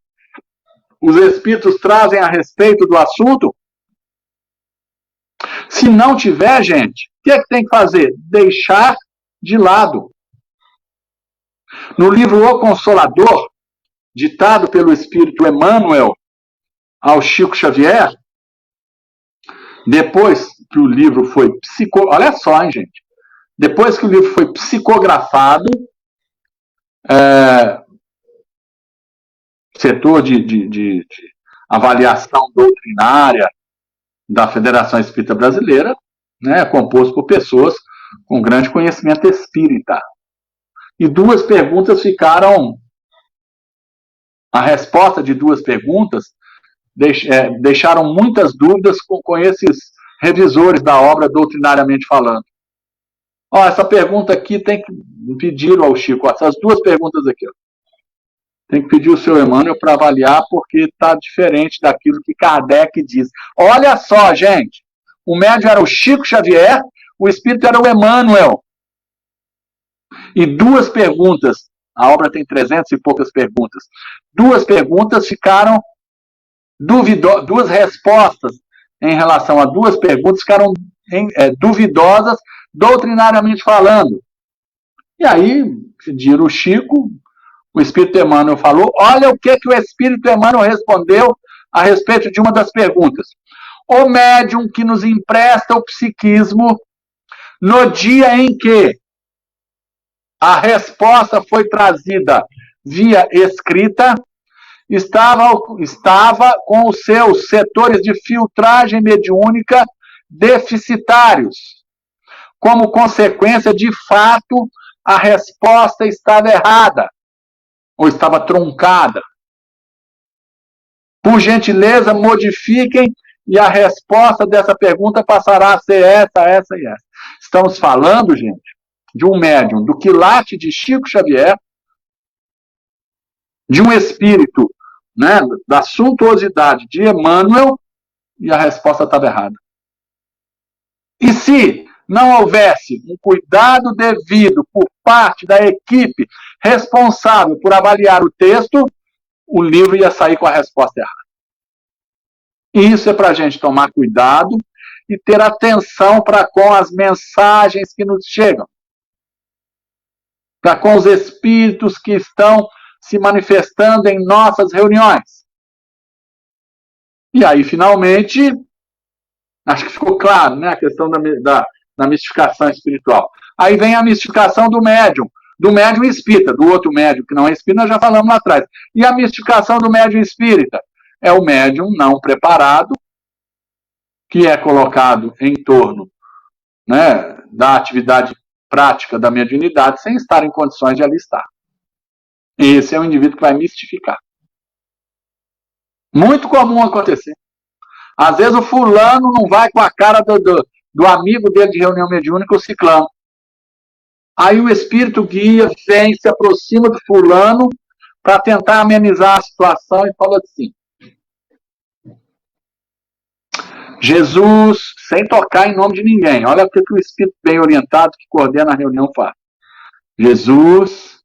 os espíritos trazem a respeito do assunto? Se não tiver, gente, o que é que tem que fazer? Deixar de lado. No livro O Consolador, ditado pelo Espírito Emmanuel ao Chico Xavier, depois que o livro foi olha só, hein, gente. Depois que o livro foi psicografado, setor de avaliação doutrinária da Federação Espírita Brasileira, né, composto por pessoas com grande conhecimento espírita. E duas perguntas ficaram... A resposta de duas perguntas deixaram muitas dúvidas com esses revisores da obra doutrinariamente falando. Essa pergunta aqui tem que pedir ao Chico, essas duas perguntas aqui. Tem que pedir o seu Emmanuel para avaliar, porque está diferente daquilo que Kardec diz. Olha só, gente, o médium era o Chico Xavier, o espírito era o Emmanuel. E duas perguntas, a obra tem 300 e poucas perguntas, duas perguntas ficaram duas respostas em relação a duas perguntas ficaram duvidosas, doutrinariamente falando. E aí, pediram o Chico, o Espírito Emmanuel falou, olha o que o Espírito Emmanuel respondeu a respeito de uma das perguntas. O médium que nos empresta o psiquismo, no dia em que a resposta foi trazida via escrita, estava com os seus setores de filtragem mediúnica deficitários. Como consequência, de fato, a resposta estava errada, ou estava truncada. Por gentileza, modifiquem e a resposta dessa pergunta passará a ser essa e essa. Estamos falando, gente, de um médium do quilate de Chico Xavier, de um espírito, né, da suntuosidade de Emmanuel, e a resposta estava errada. E se não houvesse um cuidado devido por parte da equipe responsável por avaliar o texto, o livro ia sair com a resposta errada. Isso é para a gente tomar cuidado e ter atenção para com as mensagens que nos chegam, para com os espíritos que estão se manifestando em nossas reuniões. E aí, finalmente, acho que ficou claro, né, a questão da mistificação espiritual. Aí vem a mistificação do médium espírita, do outro médium que não é espírita, nós já falamos lá atrás. E a mistificação do médium espírita é o médium não preparado, que é colocado em torno, né, da atividade prática da mediunidade, sem estar em condições de ali estar. Esse é o indivíduo que vai mistificar. Muito comum acontecer. Às vezes o fulano não vai com a cara do amigo dele de reunião mediúnica, o ciclano. Aí o espírito guia vem, se aproxima do fulano para tentar amenizar a situação e fala assim: Jesus, sem tocar em nome de ninguém, olha o que o espírito bem orientado que coordena a reunião faz. Jesus,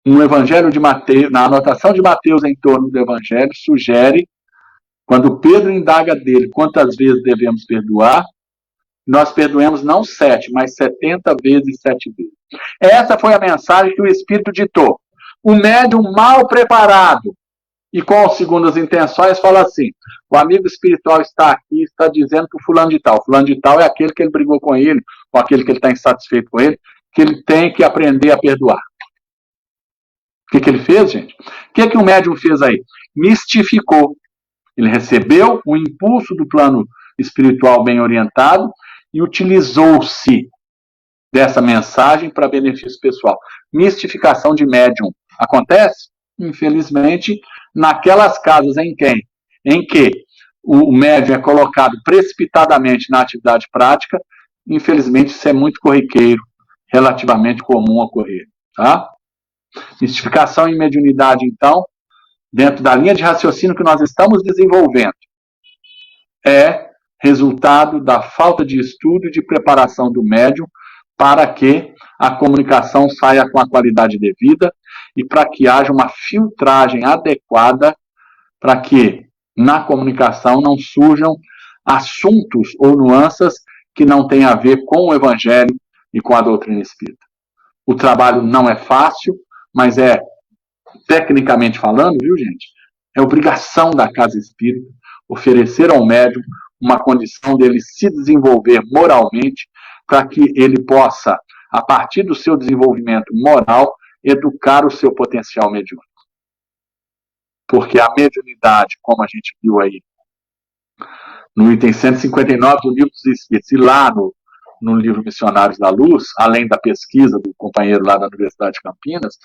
no Evangelho de Mateus, na anotação de Mateus em torno do Evangelho, sugere, quando Pedro indaga dele quantas vezes devemos perdoar, nós perdoemos não 7, mas 70 vezes 7 vezes. Essa foi a mensagem que o Espírito ditou. O médium mal preparado e com segundas intenções fala assim: o amigo espiritual está aqui, está dizendo que o fulano de tal é aquele que ele brigou com ele, ou aquele que ele está insatisfeito com ele, que ele tem que aprender a perdoar. O que ele fez, gente? O que o médium fez aí? Mistificou. Ele recebeu o impulso do plano espiritual bem orientado e utilizou-se dessa mensagem para benefício pessoal. Mistificação de médium acontece, infelizmente, naquelas casas em que o médium é colocado precipitadamente na atividade prática. Infelizmente, isso é muito corriqueiro, relativamente comum ocorrer. Tá? Mistificação e mediunidade, então, dentro da linha de raciocínio que nós estamos desenvolvendo, é resultado da falta de estudo e de preparação do médium para que a comunicação saia com a qualidade devida e para que haja uma filtragem adequada para que na comunicação não surjam assuntos ou nuances que não têm a ver com o Evangelho e com a doutrina espírita. O trabalho não é fácil, mas é, tecnicamente falando, viu, gente, é obrigação da casa espírita oferecer ao médium uma condição dele se desenvolver moralmente para que ele possa, a partir do seu desenvolvimento moral, educar o seu potencial mediúnico. Porque a mediunidade, como a gente viu aí no item 159 do Livro dos Espíritos, e lá no livro Missionários da Luz, além da pesquisa do companheiro lá da Universidade de Campinas,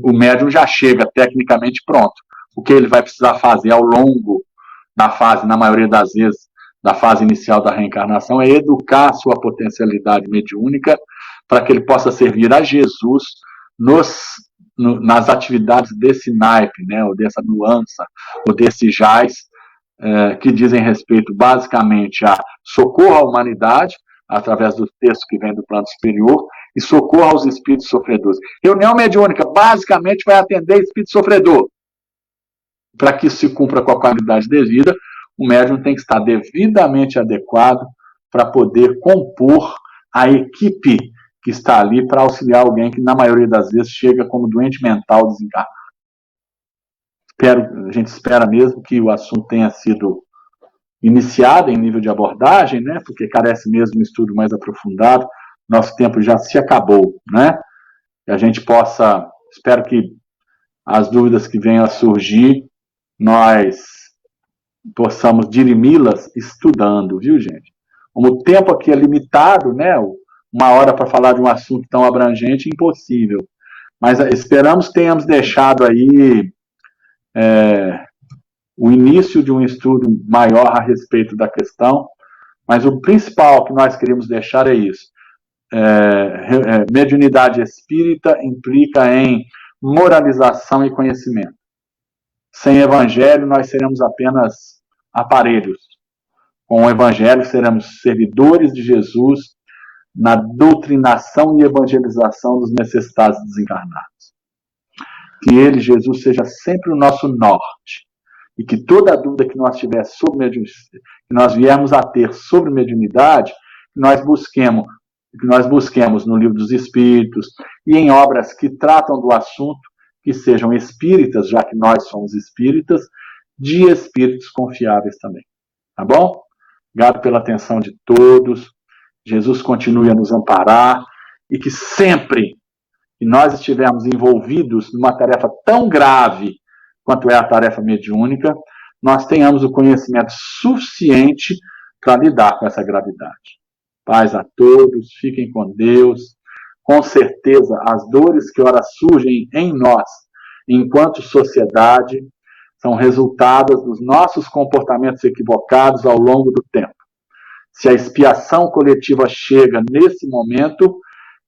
o médium já chega tecnicamente pronto. O que ele vai precisar fazer ao longo da fase, na maioria das vezes, da fase inicial da reencarnação, é educar a sua potencialidade mediúnica para que ele possa servir a Jesus nas atividades desse naipe, né, ou dessa nuance, ou desse jaz, que dizem respeito basicamente a socorro à humanidade, através do texto que vem do plano superior, e socorro aos espíritos sofredores. Reunião mediúnica basicamente vai atender espírito sofredor. Para que isso se cumpra com a qualidade devida, o médium tem que estar devidamente adequado para poder compor a equipe que está ali para auxiliar alguém que, na maioria das vezes, chega como doente mental desencarnado. A gente espera mesmo que o assunto tenha sido iniciado em nível de abordagem, né, porque carece mesmo de um estudo mais aprofundado. Nosso tempo já se acabou, né? Que a gente possa, espero que as dúvidas que venham a surgir, nós possamos dirimi-las estudando, viu, gente? Como o tempo aqui é limitado, né? Uma hora para falar de um assunto tão abrangente, impossível. Mas esperamos que tenhamos deixado aí o início de um estudo maior a respeito da questão, mas o principal que nós queremos deixar é isso. Mediunidade espírita implica em moralização e conhecimento. Sem evangelho, nós seremos apenas aparelhos. Com o evangelho, seremos servidores de Jesus na doutrinação e evangelização dos necessitados desencarnados. Que ele, Jesus, seja sempre o nosso norte. e que toda dúvida que nós tivéssemos sobre mediunidade, que nós viermos a ter sobre mediunidade, que nós busquemos no Livro dos Espíritos e em obras que tratam do assunto, que sejam espíritas, já que nós somos espíritas, de espíritos confiáveis também. Tá bom? Obrigado pela atenção de todos. Jesus continue a nos amparar e que sempre que nós estivermos envolvidos numa tarefa tão grave quanto é a tarefa mediúnica, nós tenhamos o conhecimento suficiente para lidar com essa gravidade. Paz a todos, fiquem com Deus. Com certeza, as dores que ora surgem em nós, enquanto sociedade, são resultados dos nossos comportamentos equivocados ao longo do tempo. Se a expiação coletiva chega nesse momento,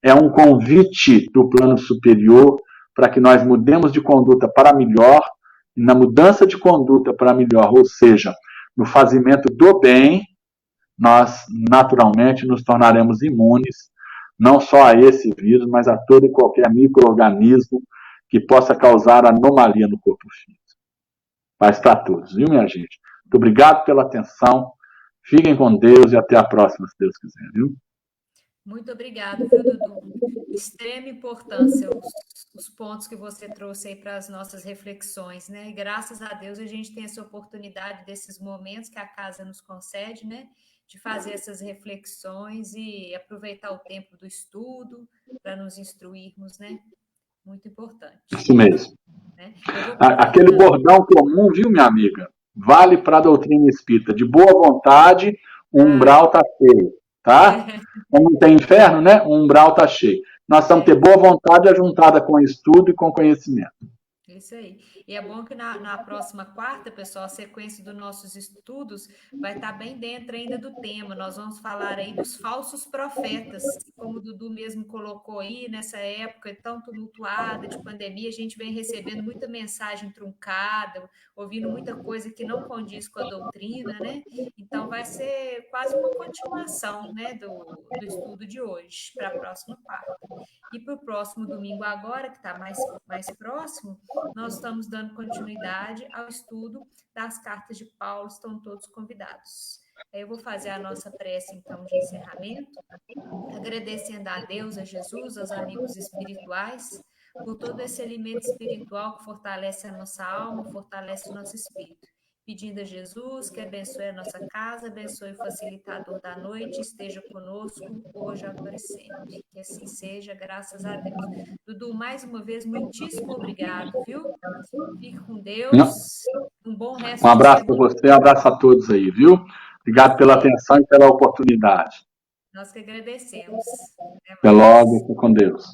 é um convite do plano superior para que nós mudemos de conduta para melhor, e na mudança de conduta para melhor, ou seja, no fazimento do bem, nós naturalmente nos tornaremos imunes, não só a esse vírus, mas a todo e qualquer micro-organismo que possa causar anomalia no corpo físico. Paz para todos, viu, minha gente? Muito obrigado pela atenção, fiquem com Deus e até a próxima, se Deus quiser, viu? Muito obrigado, viu, Dudu? De extrema importância os pontos que você trouxe aí para as nossas reflexões, né? E graças a Deus a gente tem essa oportunidade desses momentos que a casa nos concede, né? De fazer essas reflexões e aproveitar o tempo do estudo para nos instruirmos, né? Muito importante. Isso mesmo. Né? Aquele bordão comum, viu, minha amiga? Vale para a doutrina espírita. De boa vontade, o umbral está cheio, tá? Como não tem inferno, né? O umbral está cheio. Nós temos que ter boa vontade ajuntada com estudo e com conhecimento. Isso aí. E é bom que na próxima quarta, pessoal, a sequência dos nossos estudos vai estar bem dentro ainda do tema. Nós vamos falar aí dos falsos profetas, como o Dudu mesmo colocou aí, nessa época tão tumultuada de pandemia, a gente vem recebendo muita mensagem truncada, ouvindo muita coisa que não condiz com a doutrina, né? Então vai ser quase uma continuação, né, do estudo de hoje para a próxima quarta. E para o próximo domingo agora, que está mais próximo, nós estamos dando continuidade ao estudo das cartas de Paulo, estão todos convidados. Eu vou fazer a nossa prece, então, de encerramento, agradecendo a Deus, a Jesus, aos amigos espirituais, por todo esse alimento espiritual que fortalece a nossa alma, fortalece o nosso espírito. Pedindo a Jesus que abençoe a nossa casa, abençoe o facilitador da noite, esteja conosco hoje, agora e sempre. Que assim seja, graças a Deus. Dudu, mais uma vez, muitíssimo obrigado, viu? Fique com Deus. Um bom resto de semana. Um abraço para você, um abraço a todos aí, viu? Obrigado pela atenção e pela oportunidade. Nós que agradecemos. Até logo, fique com Deus.